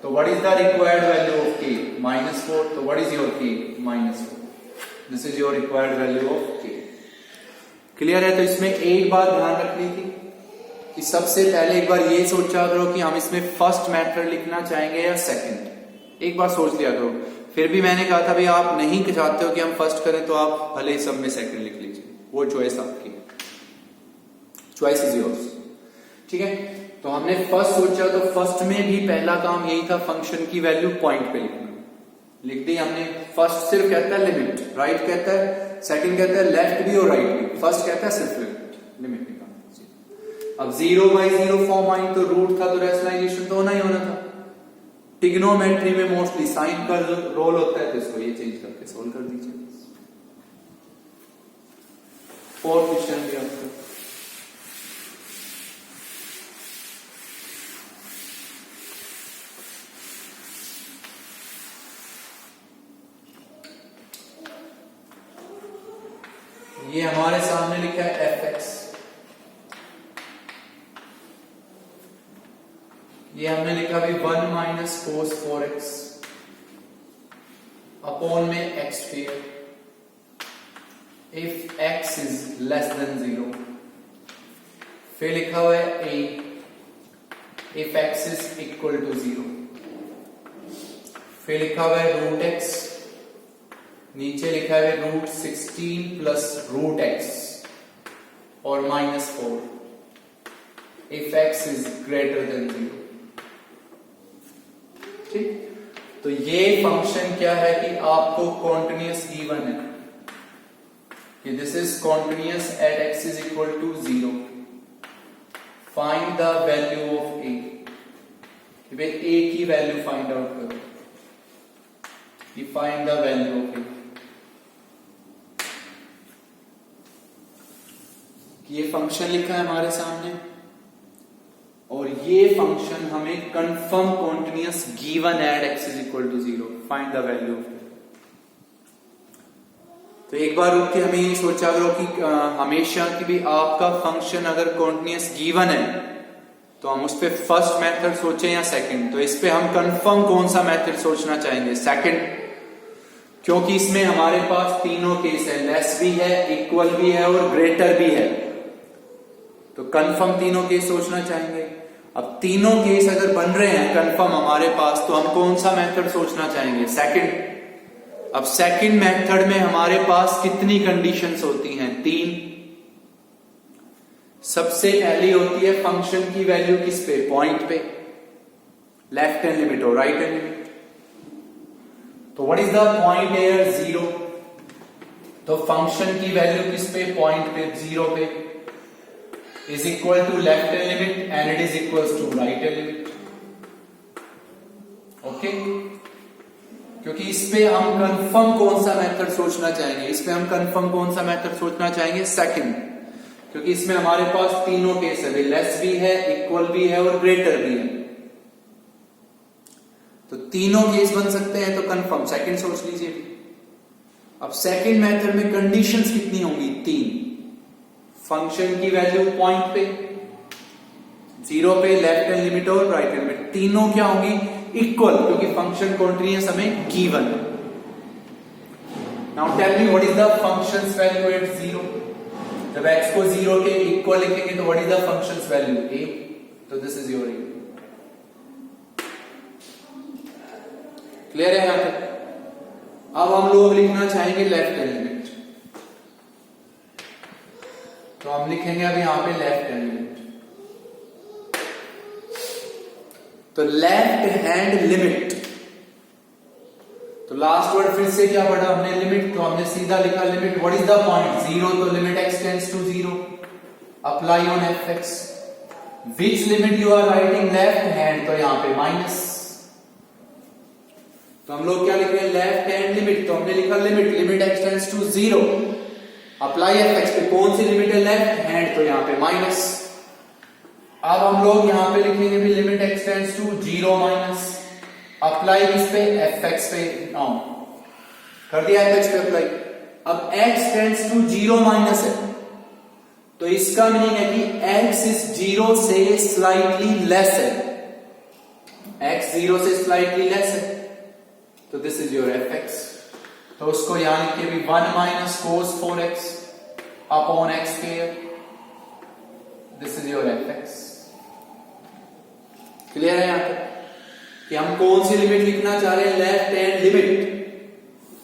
तो what is the required value of k -4, तो what is your k -4, this is your required value of k। Clear है? तो इसमें एक बात ध्यान रखनी थी कि सबसे पहले एक बार ये सोचा करो कि हम इसमें फर्स्ट मेथड लिखना चाहेंगे या सेकंड, एक बार सोच लिया करो। फिर भी मैंने कहा था भाई आप नहीं चाहते हो कि हम फर्स्ट करें तो आप भले ही सब में सेकंड लिख लीजिए, वो चॉइस आपकी, चॉइस इज योर्स, ठीक है। तो हमने फर्स्ट सोचा, तो फर्स्ट में भी पहला काम यही था फंक्शन की वैल्यू पॉइंट पे लिखना, लिख दी हमने। फर्स्ट सिर्फ कहता है लिमिट, राइट कहता है, सेकंड कहता है लेफ्ट भी और राइट भी, फर्स्ट कहता है सिर्फ लिमिट निकालना। अब 0/0 फॉर्म आई तो रूट था, तो रेशनलाइजेशन तो होना ही होना था। ट्रिग्नोमेट्री में मोस्टली साइन का रोल होता है, तो इसको ये चेंज करके सोल्व कर दीजिए। फोर्थ क्वेश्चन भी आपका ये हमारे सामने लिखा है fx, ये हमने लिखा भी 1 माइनस cos 4x अपॉन में x square if x is less than 0, फिर लिखा हुआ है a if x is equal to 0, फिर लिखा हुआ है रूट x, नीचे लिखा है रूट 16 प्लस रूट x और -4 if x is greater then 0। ठीक, तो ये फंक्शन क्या है कि आपको कॉन्टिन्यूअस गिवन है कि this is continuous at x is equal to 0, find the value of a, a की वैल्यू फाइंड आउट करो, find the value of a। ये फंक्शन लिखा है हमारे सामने और ये फंक्शन हमें confirm continuous given at x is equal to 0, find the value of it। तो एक बार रुक के हमें ये सोचा करो कि हमेशा कि भी आपका फंक्शन अगर कॉन्टिन्यूअस गिवन है तो हम उस पे फर्स्ट मेथड सोचें या सेकंड, तो इस पे हम कंफर्म कौन सा मेथड सोचना चाहेंगे सेकंड, क्योंकि इसमें हमारे पास तीनों केस है, लेस भी है, इक्वल भी है और ग्रेटर भी है, तो कंफर्म तीनों केस सोचना चाहेंगे। अब तीनों केस अगर बन रहे हैं कंफर्म हमारे पास, तो हम कौन सा मेथड सोचना चाहेंगे सेकंड। अब सेकंड मेथड में हमारे पास कितनी कंडीशंस होती हैं, 3। सबसे पहली होती है फंक्शन की वैल्यू किस पे, पॉइंट पे, लेफ्ट हैंड लिमिट और राइट हैंड लिमिट। तो what is the point here 0, तो फंक्शन की वैल्यू किस पे, पॉइंट पे 0 पे is equal to left hand limit and it is equals to right hand limit, okay. क्योंकि इस पे हम कंफर्म कौन सा मेथड सोचना चाहेंगे, इस पे हम कंफर्म कौन सा मेथड सोचना चाहेंगे सेकंड, क्योंकि इसमें हमारे पास तीनों केस है, लेस भी है, इक्वल भी है और ग्रेटर भी है, तो तीनों केस बन सकते हैं, तो कंफर्म सेकंड सोच लीजिए। अब सेकंड मेथड में कंडीशंस कितनी होंगी, 3। फंक्शन की वैल्यू पॉइंट पे 0 पे, लेफ्ट हैंड लिमिट और राइट हैंड लिमिट, तीनों क्या होंगी इक्वल, क्योंकि फंक्शन कॉन्टिन्यूअस हमें गिवन है। Now tell me what is the function's value at 0, जब x को 0 के इक्वल लिखेंगे तो what is the function's value a, तो this is your a। Clear है यहां तक? अब हम लोग लिखना चाहेंगे लेफ्ट हैंड लिमिट, तो हम लिखेंगे अब यहां पे लेफ्ट हैंड लिमिट। तो लेफ्ट हैंड लिमिट, तो लास्ट वर्ड फिर से क्या पढ़ा हमने, लिमिट। तो हमने सीधा लिखा limit, what is the point, 0, तो limit x tends to 0, apply on fx। Which limit you are writing, left hand, तो यहां पे माइनस। तो हम लोग क्या लिख रहे हैं, लेफ्ट हैंड लिमिट, तो हमने लिखा limit, limit x tends to 0, apply fx पे, कौन सी लिमिट है, लेफ्ट हैंड, तो यहां पे माइनस। अब हम लोग यहां पे लिखेंगे भी limit x tends to 0 minus, apply किस पे, fx पे, कर दिया fx पे अप्लाई। अब x टेंड्स टू 0 माइनस है, तो इसका मीनिंग है कि x इस 0 से स्लाइटली लेस है, x 0 से स्लाइटली लेस है, तो दिस इज योर fx। तो उसको यहां लिखिए भी 1 minus cos 4x upon x square, this is your fx। Clear है यहां पे कि हम कौन सी लिमिट लिखना चाह रहे हैं, लेफ्ट हैंड लिमिट।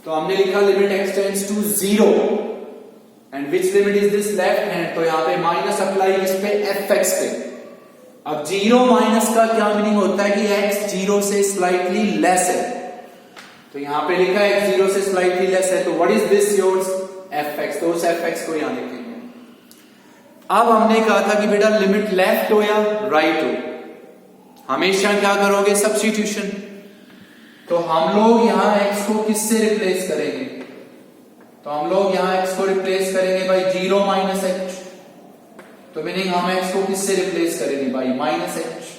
तो हमने लिखा limit x tends to 0 and which limit is this, left hand, तो यहां पे माइनस अप्लाई किस पे, fx पे। अब 0 माइनस का क्या मीनिंग होता है कि x 0 से स्लाइटली लेस है, तो यहां पे लिखा है x 0 से स्लाइटली लेस है, तो what is this yours, fx, तो उस fx को यहां लिखेंगे। अब हमने कहा था कि बेटा लिमिट लेफ्ट हो या राइट हो, हमेशा क्या करोगे, सब्स्टिट्यूशन। तो हम लोग यहां x को किससे रिप्लेस करेंगे, तो हम लोग यहां x को रिप्लेस करेंगे बाई 0 माइनस h, तो मीनिंग हम x को किससे रिप्लेस करेंगे, बाई माइनस h।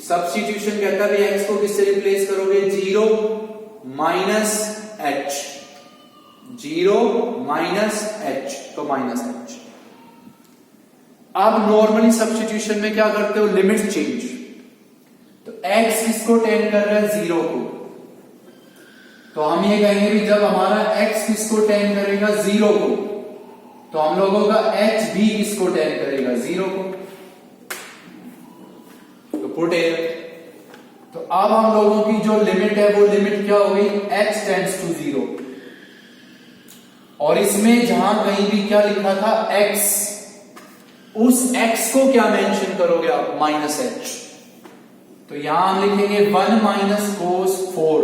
सब्स्टिट्यूशन कहता है x को किससे रिप्लेस करोगे, 0 माइनस h, 0 माइनस h, तो माइनस h। अब नॉर्मली सब्स्टिट्यूशन में क्या करते हो, लिमिट चेंज। तो x किसको टेंड कर रहा है, 0 को, तो हम ये कहेंगे भी जब हमारा x किसको टेंड करेगा, 0 को, तो हम लोगों का h भी किसको टेंड करेगा, 0 को, तो पुट ए। तो अब हम लोगों की जो लिमिट है वो लिमिट क्या हो गई, x टेंड्स टू 0, और इसमें जहां कहीं भी क्या लिखा था x, उस x को क्या मेंशन करोगे आप, माइनस h। तो यहां हम लिखेंगे 1 minus cos 4,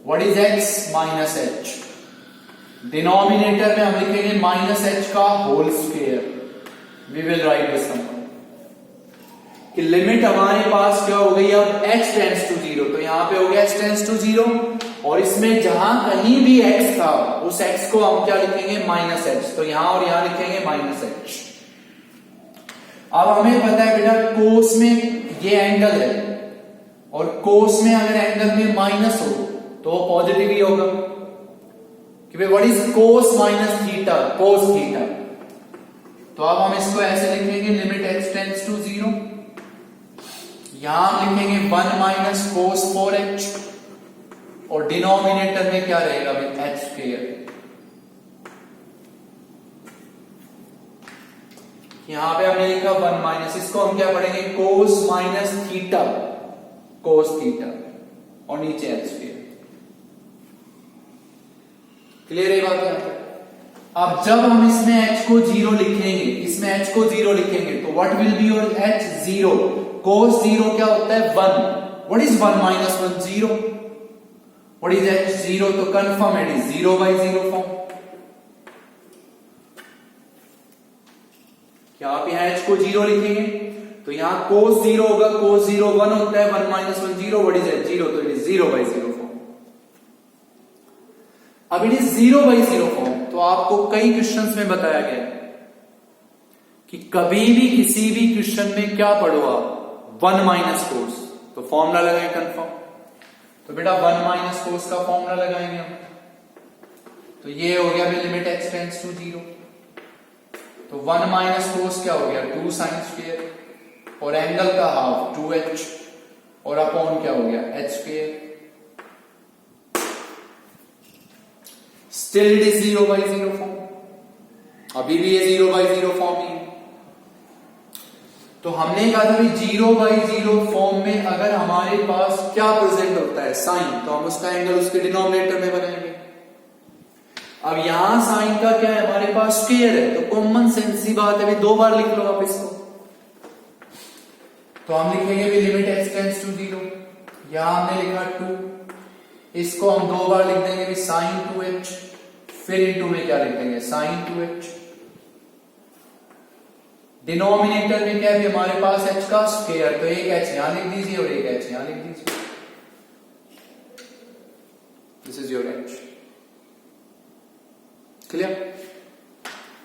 what is x, minus h। Denominator में हम लिखेंगे माइनस h का whole square, we will write this number. कि लिमिट हमारे पास क्या हो गई, अब x टेंड्स टू 0, तो यहां पे हो गया x टेंड्स टू 0, और इसमें जहां कहीं भी x था उस x को हम क्या लिखेंगे, माइनस h। तो यहां और यहां लिखेंगे माइनस h। अब हमें पता है बेटा कोस में ये एंगल है, और कोस में अगर एंगल में माइनस हो तो वो पॉजिटिव ही होगा, कि भाई what is cos minus theta, cos theta. तो अब हम इसको ऐसे लिखेंगे लिमिट x टेंड्स टू 0, यहां हम लिखेंगे 1 माइनस cos 4h, और डिनोमिनेटर में क्या रहेगा, h स्क्वायर। यहां पे हमने लिखा 1 माइनस, इसको हम क्या पढ़ेंगे, cos minus theta, cos theta, और नीचे h स्क्वायर। क्लियर है बात यहां पे। अब जब हम इसमें h को 0 लिखेंगे, इसमें h को 0 लिखेंगे, तो what will be your h, 0, cos 0 क्या होता है, 1, what is 1 minus 1, 0, what is h, 0, तो confirm it is 0 by 0 form. क्या आप यहां h को 0 लिखेंगे, तो यहां cos 0 होगा, cos 0 1 होता है, 1 माइनस 1 0, व्हाट इज h, 0, तो इट इज 0 बाई 0 फॉर्म। अब इट इज 0 बाई 0 फॉर्म, तो आपको कई क्वेश्चंस में बताया गया कि कभी भी किसी भी क्वेश्चन में क्या पढ़ो आप, 1 माइनस कोस, तो फॉर्मूला लगाएं कंफर्म। तो बेटा 1 माइनस कोस का फॉर्मूला लगाएंगे हम, तो ये हो गया लिमिट x टेंड्स टू 0, तो 1 माइनस कोस क्या हो गया, 2 साइन स्क्वायर, और एंगल का हाफ 2h, और अपॉन क्या हो गया, h square. Still it is 0 by 0 form, अभी भी ये 0 बाई 0 फॉर्म ही है। तो हमने कहा था 0 बाई 0 फॉर्म में अगर हमारे पास क्या प्रेजेंट होता है, साइन, तो हम उसका एंगल उसके डिनोमिनेटर में बनाएंगे। अब यहां साइन का क्या है, हमारे पास स्क्वायर है, तो कॉमन सेंस सी बात है, 2 बार लिख लो आप इसको। तो हम लिखेंगे भी लिमिट x टेंड्स टू 0, यहां हमने लिखा 2, इसको हम 2 बार लिख देंगे भी साइन 2h, फिर इनटू में क्या लिख देंगे साइन 2h। डिनोमिनेटर में क्या है हमारे पास h का स्क्वायर, तो एक h यहां लिख दीजिए और एक h यहां लिख दीजिए। This is your h, clear.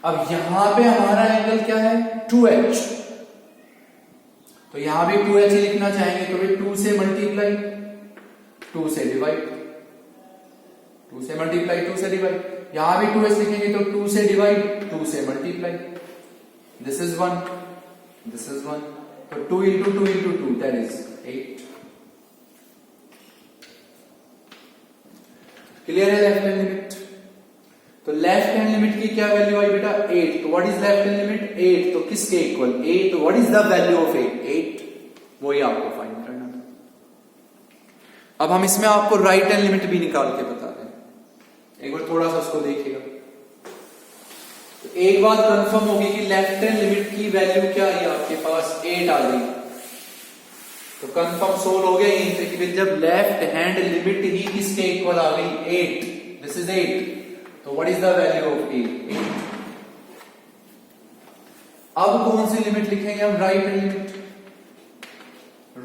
अब यहां पे हमारा एंगल क्या है 2h, तो यहां भी 2h ही लिखना चाहेंगे, तो भी 2 से मल्टीप्लाई 2 से डिवाइड, 2 से मल्टीप्लाई 2 से डिवाइड, यहां भी 2h लिखेंगे तो 2 से डिवाइड 2 से multiply, this is 1, this is 1, तो 2 into 2 into 2 that is 8। Clear है लेफ्ट हैंड लिमिट। तो लेफ्ट हैंड लिमिट की क्या वैल्यू आई बेटा 8, तो what is left hand limit 8, तो किसके इक्वल 8, तो what is the value of 8, वही आपको फाइंड करना है। अब हम इसमें आपको राइट हैंड लिमिट भी निकाल के बता रहे हैं, एक बार थोड़ा सा उसको देखिएगा। तो एक बात कंफर्म होगी कि लेफ्ट हैंड लिमिट की वैल्यू क्या है आपके पास 8 आ गई, तो कंफर्म सोल्व हो गया यहीं से कि जब लेफ्ट हैंड लिमिट ही किसके इक्वल आ गई 8, दिस इज 8, तो what is the value of 8। अब कौन सी लिमिट लिखेंगे हम, right hand limit,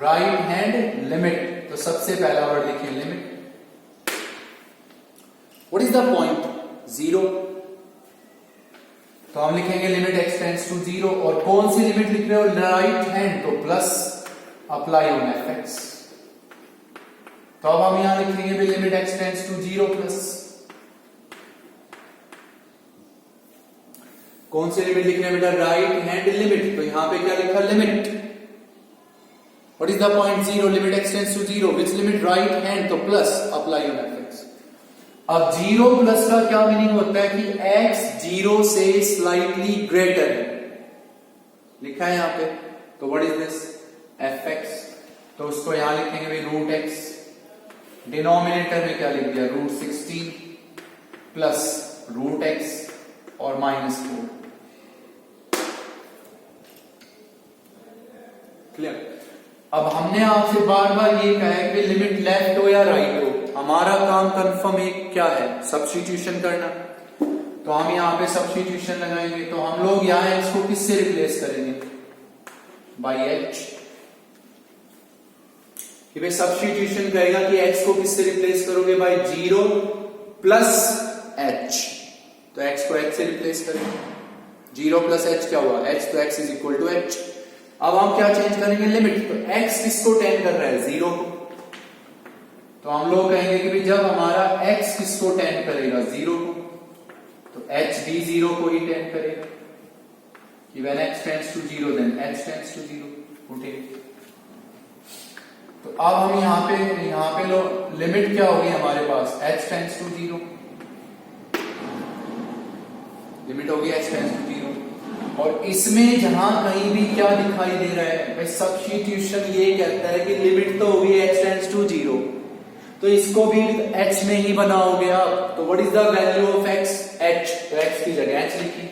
right hand limit, तो सबसे पहला वर्ड लिखें limit. What is the point 0, तो हम लिखेंगे लिमिट x टेंड्स टू 0, और कौन सी लिमिट लिख रहे हो राइट हैंड, तो प्लस अप्लाई ऑन fx, तो अब हम यहां लिखेंगे भी limit x tends to 0 plus, कौन सी लिमिट लिख रहे हैं बेटा राइट हैंड लिमिट, तो यहां पे क्या लिखा limit, what is the point 0, limit x tends to 0, which limit right hand, तो प्लस अप्लाई ऑन fx। अब 0 प्लस का क्या मीनिंग होता है कि x 0 से स्लाइटली ग्रेटर है, लिखा है यहां पे, तो व्हाट इज दिस fx, तो उसको यहां लिखेंगे भी रूट x, डिनोमिनेटर में क्या लिख दिया रूट 16 प्लस रूट x और -4, क्लियर। अब हमने आपसे बार बार ये कहा है कि लिमिट लेफ्ट हो या राइट हो, हमारा काम कंफर्म एक क्या है सब्स्टिट्यूशन करना, तो हम यहां पे सब्स्टिट्यूशन लगाएंगे, तो हम लोग यहां x को किससे रिप्लेस करेंगे बाय h, कि भाई सब्स्टिट्यूशन कहेगा कि x को किससे रिप्लेस करोगे बाय 0 प्लस h, तो x को h से रिप्लेस करेंगे, 0 प्लस h क्या हुआ h, तो x is equal to h। अब हम क्या चेंज करेंगे लिमिट, तो x किसको टेंड कर रहा है 0 को, तो हम लोग कहेंगे कि भाई जब हमारा x किसको टेंड करेगा 0 को, तो h भी 0 को ही टेंड करेगा, कि when x tends to 0 then h tends to 0, उठे। तो अब हम यहां पे लो लिमिट क्या होगी हमारे पास h tends to 0, लिमिट होगी h tends to 0, और इसमें जहां कहीं भी क्या दिखाई दे रहा है भाई सब्स्टिट्यूशन ये कहता है कि लिमिट तो होगी h tends to 0, तो इसको भी h में ही बनाओगे आप, तो what is the value of x h, तो x की जगह h लिखी,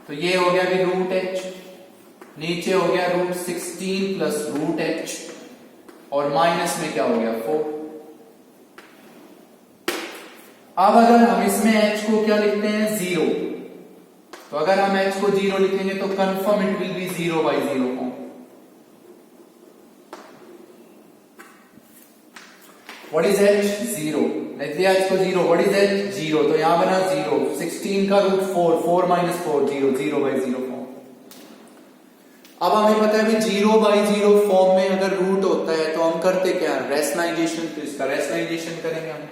तो ये हो गया भी रूट h, नीचे हो गया रूट 16 प्लस रूट h, और माइनस में क्या हो गया 4। अब अगर हम इसमें h को क्या लिखते हैं 0, तो अगर हम h को 0 लिखेंगे तो confirm it will be 0 by 0 form. What is h 0, लिख दिया h को 0, व्हाट इज h 0, तो यहां बना 0, 16 का रूट 4, 4 माइनस 4 0, 0 बाई 0 फॉर्म। अब हमें पता है कि 0 बाई 0 फॉर्म में अगर रूट होता है तो हम करते क्या रेशनलाइजेशन, तो इसका रेशनलाइजेशन करेंगे हम,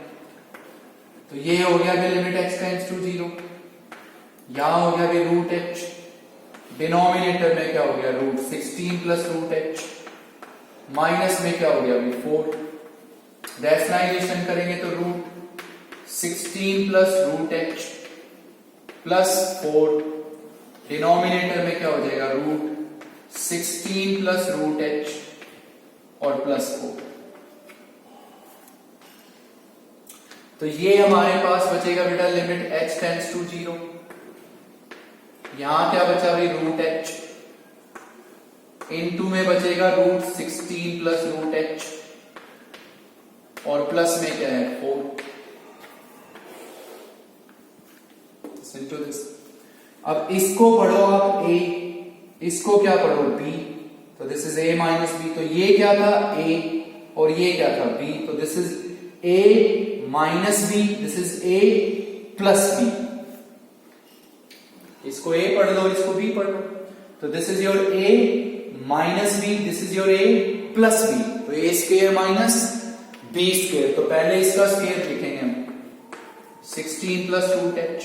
तो ये हो गया लिमिट x टेंड्स टू 0, यहां हो गया रूट h, डिनोमिनेटर में क्या हो गया root 16 plus root h, minus में क्या हो गया 4, रेशनलाइजेशन करेंगे तो root 16 plus root h plus 4, denominator में क्या हो जाएगा रूट 16 प्लस रूट h और प्लस 4। तो ये हमारे पास बचेगा बेटा लिमिट h टेंड्स टू 0। यहां क्या बचा भाई, रूट h, इनटू में बचेगा रूट 16 प्लस रूट h, और प्लस में क्या है 4 इनटू दिस। अब इसको पढ़ो आप a, इसको क्या पढ़ो b, तो this is a minus b। तो ये क्या था a और ये क्या था b, तो this is a minus b, this is a plus b। इसको a पढ़ लो, इसको b पढ़ लो, तो this is your a minus b, this is your a plus b। तो a square minus b square, तो पहले इसका स्क्वायर लिखेंगे हम 16 प्लस रूट h।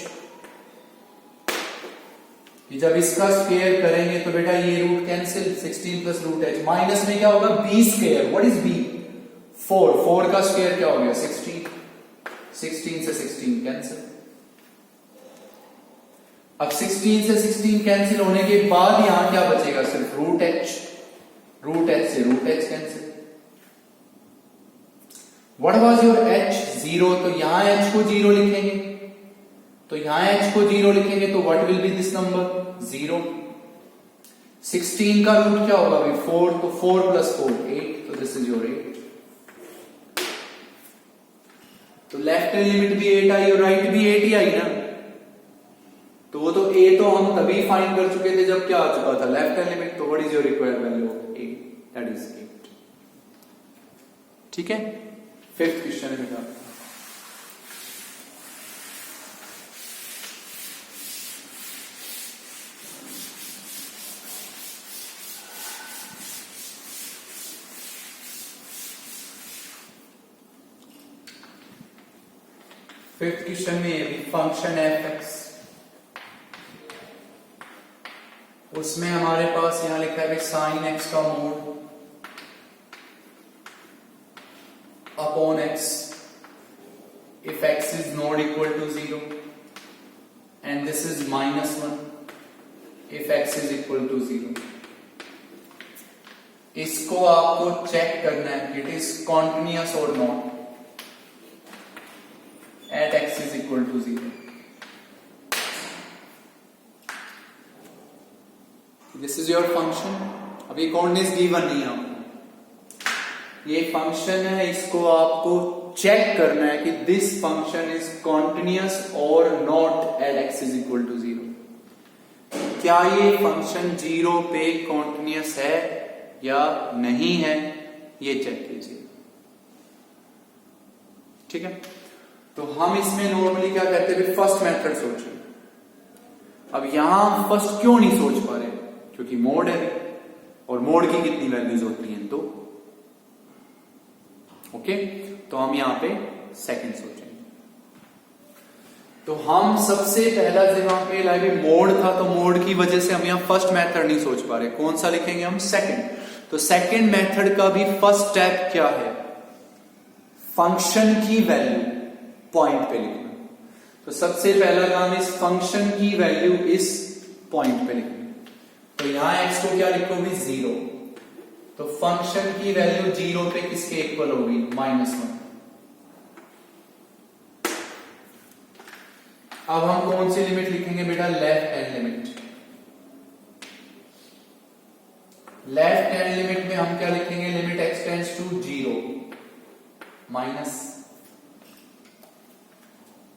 जब इसका स्क्वायर करेंगे तो बेटा ये root cancel, 16 plus root h, minus में क्या होगा b square, what is b, 4, 4 का स्क्वायर क्या हो गया 16, 16 से 16 कैंसिल। अब 16 से 16 कैंसिल होने के बाद यहां क्या बचेगा, सिर्फ रूट h, रूट h से root h cancel. What was your h, 0, तो यहां h को 0 लिखेंगे, तो यहां h को 0 लिखेंगे तो what will be this number 0। 16 का रूट क्या होगा भाई 4, तो 4 प्लस 4 8, तो दिस इज योर 8। तो लेफ्ट हैंड लिमिट भी 8 आई और राइट भी 8 ही आई ना, तो वो तो a तो हम तभी फाइंड कर चुके थे जब क्या आ चुका था लेफ्ट हैंड लिमिट। तो what is your required value of a, that is 8। ठीक है, फिफ्थ क्वेश्चन है बेटा। फिफ्थ क्वेश्चन में फंक्शन एफ एक्स, उसमें हमारे पास यहां लिखा है साइन एक्स का mod upon X if X is not equal to 0 and this is -1 if X is equal to 0। इसको आपको चेक करना है इट इज कॉन्टिन्यूअस और not at x is equal to 0। This is your function। अब ये coordinates given नहीं है आपको, ये फंक्शन है, इसको आपको चेक करना है कि दिस फंक्शन इज कॉन्टिन्यूअस और not at x is equal to 0। क्या ये फंक्शन 0 पे कॉन्टिन्यूअस है या नहीं है, ये चेक कीजिए। ठीक है, तो हम इसमें नॉर्मली क्या कहते हैं, फर्स्ट मेथड सोचो। अब यहां फर्स्ट क्यों नहीं सोच पा रहे, क्योंकि मोड है और मोड की कितनी वैल्यूज होती हैं, तो ओके, तो हम यहां पे सेकंड सोचेंगे। तो हम सबसे पहला जगह पे लाइक मोड था, तो मोड की वजह से हम यहां फर्स्ट मेथड नहीं सोच पा रहे, कौन सा लिखेंगे हम, सेकंड। तो सेकंड मेथड का भी फर्स्ट स्टेप क्या है, फंक्शन की वैल्यू पॉइंट पे लिखना। तो सबसे पहला काम इस फंक्शन की वैल्यू इस पॉइंट पे लिखना। तो यहां x को क्या लिखोगे 0, तो फंक्शन की वैल्यू 0 पे किसके इक्वल होगी -1। अब हम कौन सी लिमिट लिखेंगे बेटा, left hand limit. Left hand limit में हम क्या लिखेंगे, limit x tends to 0 minus.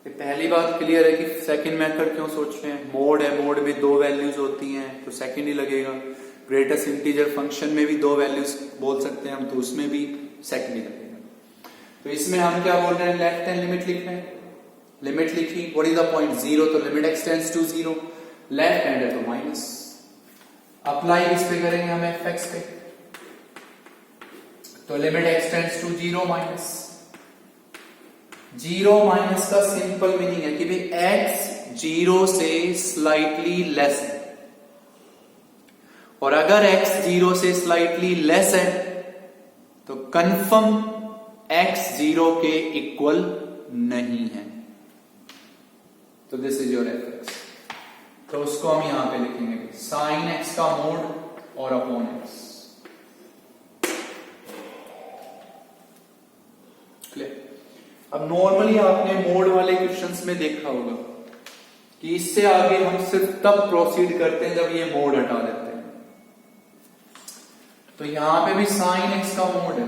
पहली बात क्लियर है कि सेकंड मेथड क्यों सोच रहे हैं, मोड है, मोड में 2 वैल्यूज होती हैं तो सेकंड ही लगेगा। ग्रेटेस्ट इंटीजर फंक्शन में भी 2 वैल्यूज बोल सकते हैं हम, तो उसमें भी सेकंड ही लगेगा। तो इसमें हम क्या बोल रहे हैं, लेफ्ट हैंड लिमिट लिख रहे हैं। लिमिट लिखी, व्हाट इज द पॉइंट 0, तो limit x tends to 0, left hand है तो माइनस। अप्लाई इस पे करेंगे हम fx पे, तो limit x tends to 0 minus. 0 minus का सिंपल मीनिंग है कि भाई x 0 से स्लाइटली लेस है, और अगर x 0 से स्लाइटली लेस है तो कंफर्म x 0 के इक्वल नहीं है। तो दिस इज योर fx। तो उसको हम यहां पे लिखेंगे साइन x का मोड और अपॉन x। क्लियर। अब नॉर्मली आपने मोड वाले क्वेश्चंस में देखा होगा कि इससे आगे हम सिर्फ तब प्रोसीड करते हैं जब ये मोड हटा देते हैं। तो यहां पे भी sin x का मोड है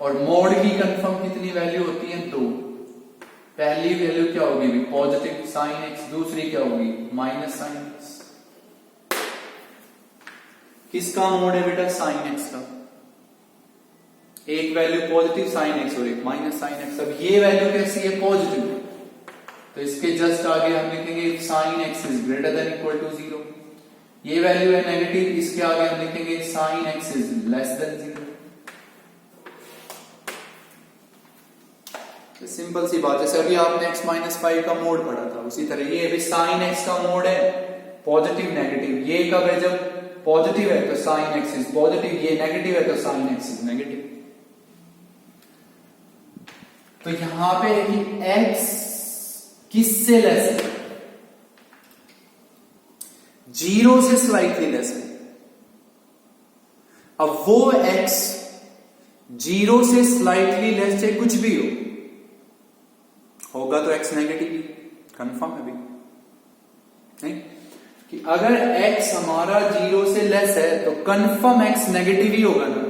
और मोड की कंफर्म कितनी वैल्यू होती है? 2। पहली वैल्यू क्या होगी? पॉजिटिव sin x, दूसरी क्या होगी? Minus sin x। किसका मोड है बेटा? sin x का। एक वैल्यू पॉजिटिव sin x और एक माइनस sin x। अब ये वैल्यू कैसी है? पॉजिटिव। तो इसके जस्ट आगे हम लिखेंगे sin x is greater than equal to 0। ये वैल्यू है नेगेटिव, इसके आगे हम लिखेंगे sin x is less than 0। तो सिंपल सी बात है। जैसे अभी आपने x माइनस 5 का मोड पढ़ा था, उसी तरह ये अभी sin x का मोड है पॉजिटिव नेगेटिव। ये कब है? जब पॉजिटिव है तो sin x इज पॉजिटिव, ये नेगेटिव है तो sin x इज नेगेटिव। तो यहां पे है कि x किससे लेस है? 0 से स्लाइटली लेस है। अब वो x 0 से स्लाइटली लेस से कुछ भी होगा तो x नेगेटिव ही कंफर्म है भी नहीं कि अगर x हमारा 0 से लेस है तो कंफर्म x नेगेटिव ही होगा ना।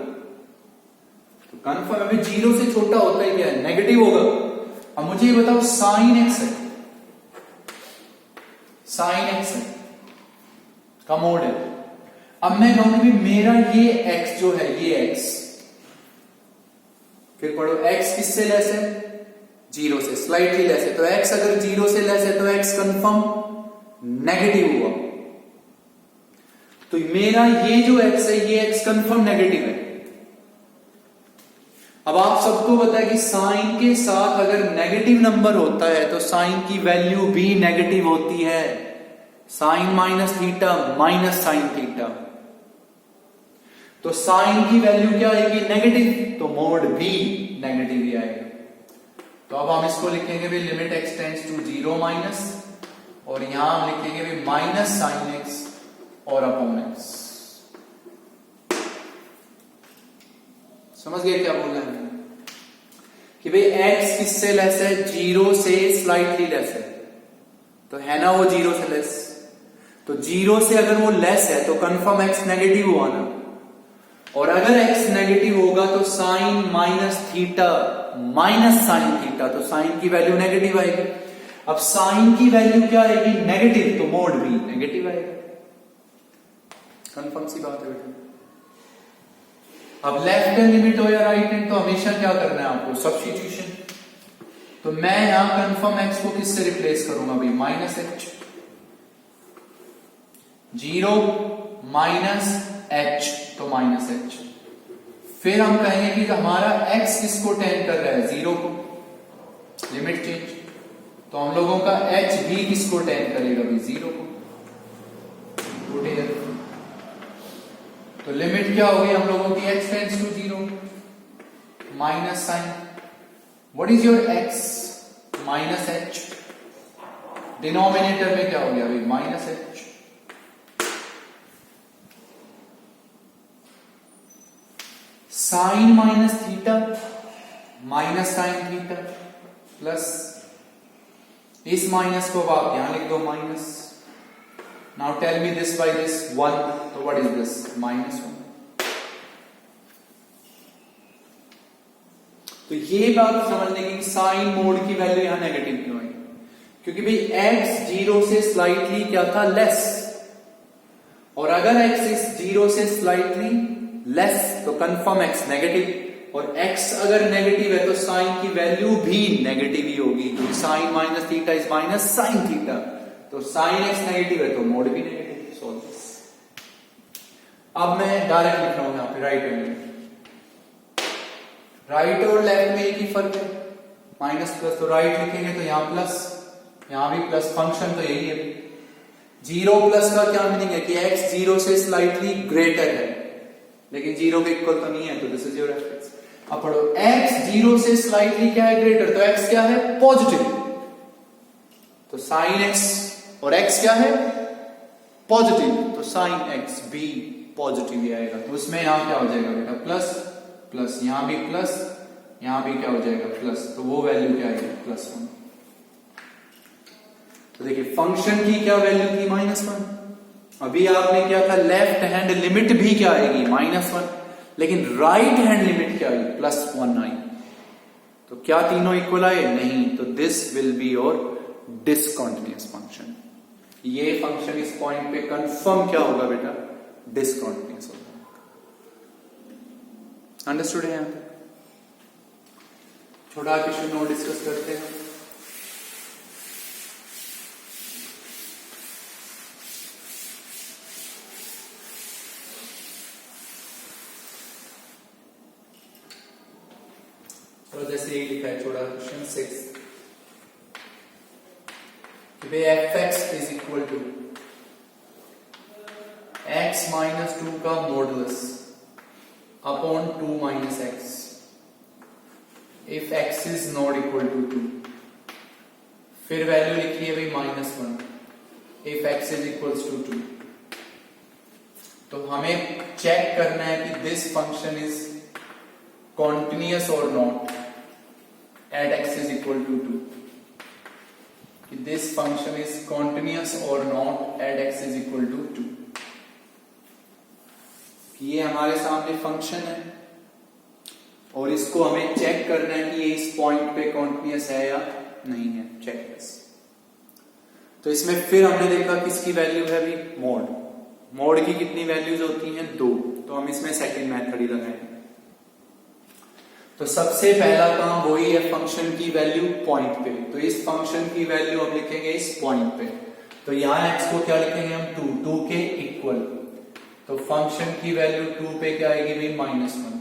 तो कंफर्म अभी 0 से छोटा होता है क्या है? नेगेटिव होगा। अब मुझे ये बताओ sin x है, sin x है का मोड है। अब मैं कहूंगा भी मेरा ये x जो है ये x, फिर पढ़ो x किससे लेस है? 0 से स्लाइटली लेस है। तो x अगर 0 से लेस है तो x कंफर्म नेगेटिव हुआ। तो मेरा ये जो x है ये x कंफर्म नेगेटिव है। अब आप सबको पता है कि साइन के साथ अगर नेगेटिव नंबर होता है तो साइन की वैल्यू भी नेगेटिव होती है। Sine minus theta minus sine theta, तो साइन की वैल्यू क्या आएगी? नेगेटिव, तो मोड भी नेगेटिव ही आएगा। तो अब हम इसको लिखेंगे भी limit x tends to 0 minus, और यहां हम लिखेंगे भी माइनस साइन x और अपॉन x। समझ गए क्या बोल रहे हैं कि भाई x किससे लेस है? 0 से स्लाइटली लेस है, तो है ना वो 0 से लेस। तो 0 से अगर वो लेस है तो कंफर्म x नेगेटिव हुआ ना, और अगर x नेगेटिव होगा तो sine minus theta minus sine theta, तो साइन की वैल्यू नेगेटिव आएगी। अब साइन की वैल्यू क्या आएगी? नेगेटिव, तो मोड भी नेगेटिव आएगा। कंफर्म सी बात है बेटा। अब लेफ्ट हैंड लिमिट हो या राइट हैंड, तो हमेशा क्या करना है आपको? सब्स्टिट्यूशन। तो मैं यहां कंफर्म x को किससे रिप्लेस करूंगा भाई? Minus h। 0 माइनस h तो माइनस h। फिर हम कहेंगे कि हमारा x किसको टेंड कर रहा है? 0 को। लिमिट चेंज, तो हम लोगों का h भी किसको टेंड करेगा भाई? 0 को। तो लिमिट क्या होगी हम लोगों की? x tends to 0 minus sine, what is your x? Minus h। Denominator में क्या हो गया भाई? Minus h। Sine minus theta minus sine theta plus, इस माइनस को आप यहां लिख दो minus. Now tell me this by this 1, तो व्हाट इज दिस? माइनस 1। तो ये बात समझने की साइन मोड की वैल्यू यहां नेगेटिव क्यों है? क्योंकि भाई x 0 से स्लाइटली क्या था? लेस, और अगर x इज 0 से स्लाइटली लेस तो कंफर्म x नेगेटिव, और x अगर नेगेटिव है तो साइन की वैल्यू भी नेगेटिव ही होगी, क्योंकि sine minus theta is minus sine theta, तो साइन x नेगेटिव है तो मोड भी नेगेटिव। Solve this. अब मैं डायरेक्ट लिख रहा हूं यहां पे राइट हैंड। राइट और लेफ्ट में एक ही फर्क है, माइनस प्लस, तो राइट लिखेंगे तो यहां प्लस, यहां भी प्लस, फंक्शन तो यही है। 0 प्लस का क्या मीनिंग है कि x 0 से स्लाइटली ग्रेटर है, लेकिन 0 के इक्वल तो नहीं है, तो दिस इज योर f। अब पढ़ो x 0 से स्लाइटली क्या है? ग्रेटर, तो x क्या है? पॉजिटिव, तो साइन x, और x क्या है? पॉजिटिव, तो साइन x भी पॉजिटिव ही आएगा। तो उसमें यहां क्या हो जाएगा बेटा? प्लस प्लस, यहां भी प्लस, यहां भी क्या हो जाएगा प्लस, तो वो वैल्यू क्या आएगी +1। तो देखिए फंक्शन की क्या वैल्यू थी -1। अभी आपने क्या था, लेफ्ट हैंड लिमिट भी क्या आएगी -1, लेकिन राइट हैंड लिमिट क्या आई +1 आई। तो क्या तीनों इक्वल आए? नहीं। तो this will be your discontinuous function. ये फंक्शन इस पॉइंट पे कंफर्म क्या होगा बेटा? डिसकंटिन्यूअस होगा। अंडरस्टूड है? यहां तक छोटा क्वेश्चन और डिस्कस करते हैं। तो जैसे ये लिखा है छोटा क्वेश्चन 6 कि f(x) is equal to x - 2 का modulus upon 2 - x if x is not equal to 2। फिर वैल्यू लिखी है भाई -1 if x is equals to 2। तो हमें चेक करना है कि दिस फंक्शन इज कॉन्टिन्यूअस और not at x is equal to 2, कि this function is continuous or not at x is equal to 2। ये हमारे सामने फंक्शन है और इसको हमें चेक करना है कि ये इस पॉइंट पे कॉन्टिन्यूअस है या नहीं है। चेक बस। तो इसमें फिर हमने देखा किसकी वैल्यू है अभी? मोड की कितनी वैल्यूज होती हैं? 2। तो हम इसमें सेकेंड मेथड ही लगाएंगे। तो सबसे पहला काम वही है फंक्शन की वैल्यू पॉइंट पे। तो इस फंक्शन की वैल्यू हम लिखेंगे इस पॉइंट पे। तो यहां x को क्या लिखेंगे हम? 2 के इक्वल। तो फंक्शन की वैल्यू 2 पे क्या आएगी भाई? -1।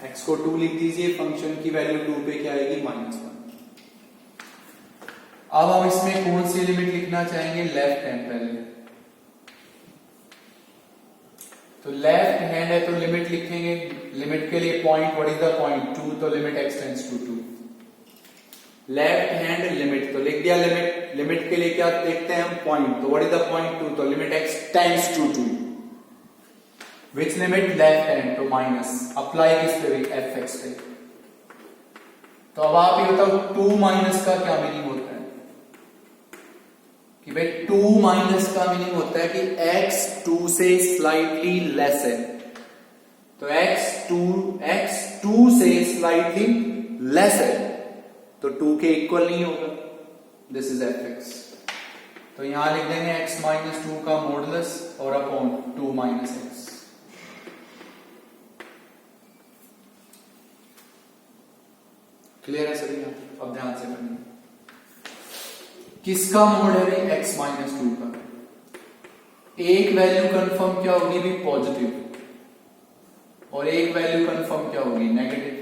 x को 2 लिख दीजिए, फंक्शन की वैल्यू 2 पे क्या आएगी? -1। अब हम इसमें कौन सी लिमिट लिखना चाहेंगे? लेफ्ट हैंड पहले। तो लेफ्ट हैंड है तो लिमिट लिखेंगे। लिमिट के लिए point, what is the point? 2। तो limit x tends to 2। Left hand limit, तो लिख दिया लिमिट। लिमिट के लिए क्या देखते हैं हम? पॉइंट। तो व्हाट इज द पॉइंट? 2। तो limit x tends to 2। Which limit? Left hand, तो माइनस। अप्लाई किस पे? fx पे। तो अब आप ये बताओ 2 माइनस का क्या मीनिंग होता है? कि भाई 2 माइनस का मीनिंग होता है कि x 2 से स्लाइटली लेस है। तो x 2 से स्लाइटली लेस है तो 2 के इक्वल नहीं होगा। This is fx। तो यहां लिख देंगे x - 2 का मॉडुलस और अपॉन 2 - x। क्लियर है सभी? अब ध्यान से करना। किसका मोड है भाई? x - 2 का। एक वैल्यू कंफर्म क्या होगी भी? पॉजिटिव। और एक वैल्यू कंफर्म क्या होगी? नेगेटिव।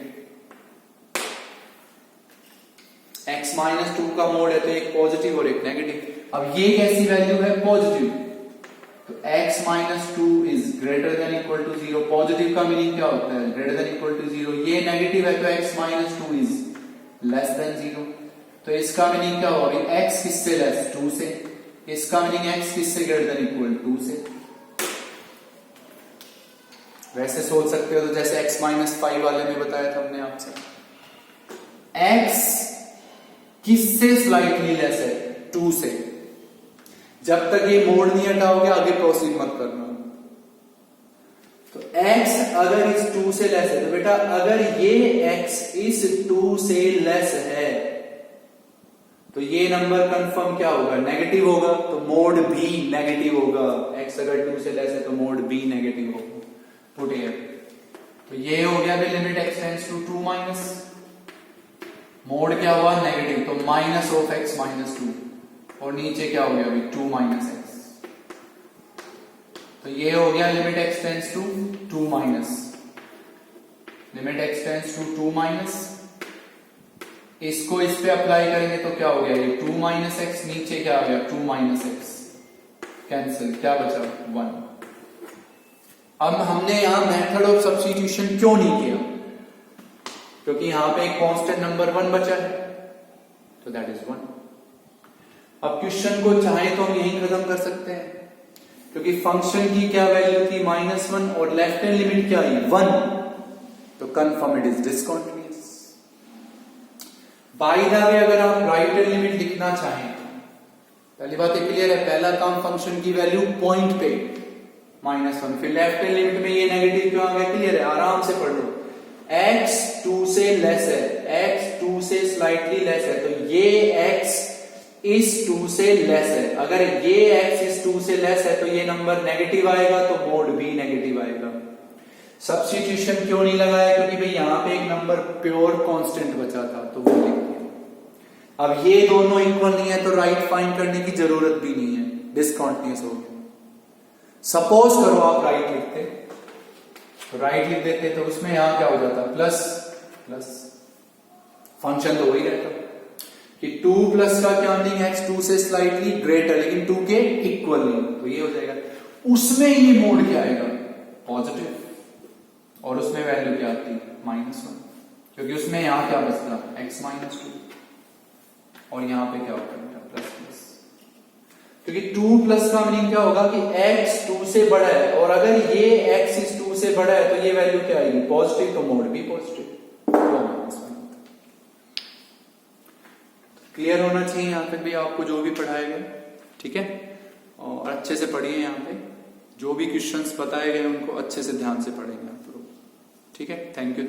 x - 2 का मोड है तो एक पॉजिटिव और एक नेगेटिव। अब ये कैसी वैल्यू है? पॉजिटिव। तो x - 2 is greater than equal to 0। Positive का मीनिंग क्या होता है? Greater than equal to 0। ये नेगेटिव है तो x - 2 इज लेस देन 0। तो इसका मीनिंग क्या होगा? x किससे लेस? 2 से। इसका मीनिंग x किससे ग्रेटर देन इक्वल? 2 से। वैसे सोच सकते हो तो जैसे x - 5 वाले में बताया था हमने आपसे, x किससे स्लाइटली लेस है? 2 से। जब तक ये मोड नहीं हटाओगे आगे प्रोसीड मत करना। तो x अगर इस 2 से लेस है तो बेटा अगर ये x इस 2 से लेस है तो ये नंबर कंफर्म क्या होगा? नेगेटिव होगा। तो मोड भी नेगेटिव होगा। x अगर 2 से लेस है तो मोड भी नेगेटिव होगा। Put here. तो ये हो गया limit x tends to 2 minus. Mod क्या हुआ? नेगेटिव। तो माइनस ऑफ x - 2 और नीचे क्या हो गया अभी? 2 - x। तो ये हो गया limit x tends to 2 minus. Limit x tends to 2 minus. इसको इस पे अप्लाई करेंगे तो क्या हो गया? ये 2 - x। नीचे क्या आ गया? 2 - x। कैंसिल। क्या बचा? 1। अब हमने यहां मेथड ऑफ सब्स्टिट्यूशन क्यों नहीं किया? क्योंकि यहां पे एक कांस्टेंट नंबर 1 बचा है। तो दैट इज 1। अब क्वेश्चन को चाहे तो हम यहीं खत्म कर सकते हैं, क्योंकि फंक्शन की क्या वैल्यू थी -1 और लेफ्ट हैंड लिमिट क्या आई 1, तो confirm it is discontinuous. By the way अगर आप राइट हैंड लिमिट लिखना चाहें, पहली बात ये क्लियर है, पहला काम फंक्शन की वैल्यू पॉइंट पे -1, फिर लेफ्ट हैंड लिमिट में ये नेगेटिव क्यों आ गया, क्लियर है, आराम से पढ़ लो। x 2 से लेस है, x 2 से स्लाइटली लेस है, तो ये x इस 2 से लेस है। अगर ये x इस 2 से लेस है तो ये नंबर नेगेटिव आएगा, तो मोड भी नेगेटिव आएगा। सब्स्टिट्यूशन क्यों नहीं लगाया, क्योंकि भाई यहां पे एक नंबर प्योर कांस्टेंट बचा था, तो वो लिख दिया। अब ये दोनों इक्वल नहीं है तो राइट फाइंड करने की जरूरत भी नहीं है, डिसकंटीन्यूअस हो गया। सपोज करो आप राइट लिखते, तो राइट लिख देते तो उसमें यहां क्या हो जाता, प्लस प्लस, फंक्शन तो वही रहता कि 2 प्लस का क्या मीनिंग, x 2 से स्लाइटली ग्रेटर लेकिन 2 के इक्वल नहीं, तो ये हो जाएगा। उसमें ये मोड क्या आएगा, पॉजिटिव, और उसमें वैल्यू क्या आती है -1, क्योंकि उसमें यहां क्या बचता x -2, और यहां पे क्या होता है प्लस प्लस, क्योंकि 2 प्लस का मीनिंग क्या होगा कि x 2 से बड़ा है, और अगर ये x इस 2 से बड़ा है तो ये वैल्यू क्या आएगी पॉजिटिव, तो मोड भी पॉजिटिव। क्लियर होना चाहिए यहां पे भी आपको जो भी पढ़ाया गया, ठीक है, और अच्छे से पढ़िए। यहां पे जो भी क्वेश्चंस बताए गए उनको अच्छे से ध्यान से पढ़ेंगे आप लोग, ठीक है। Thank you.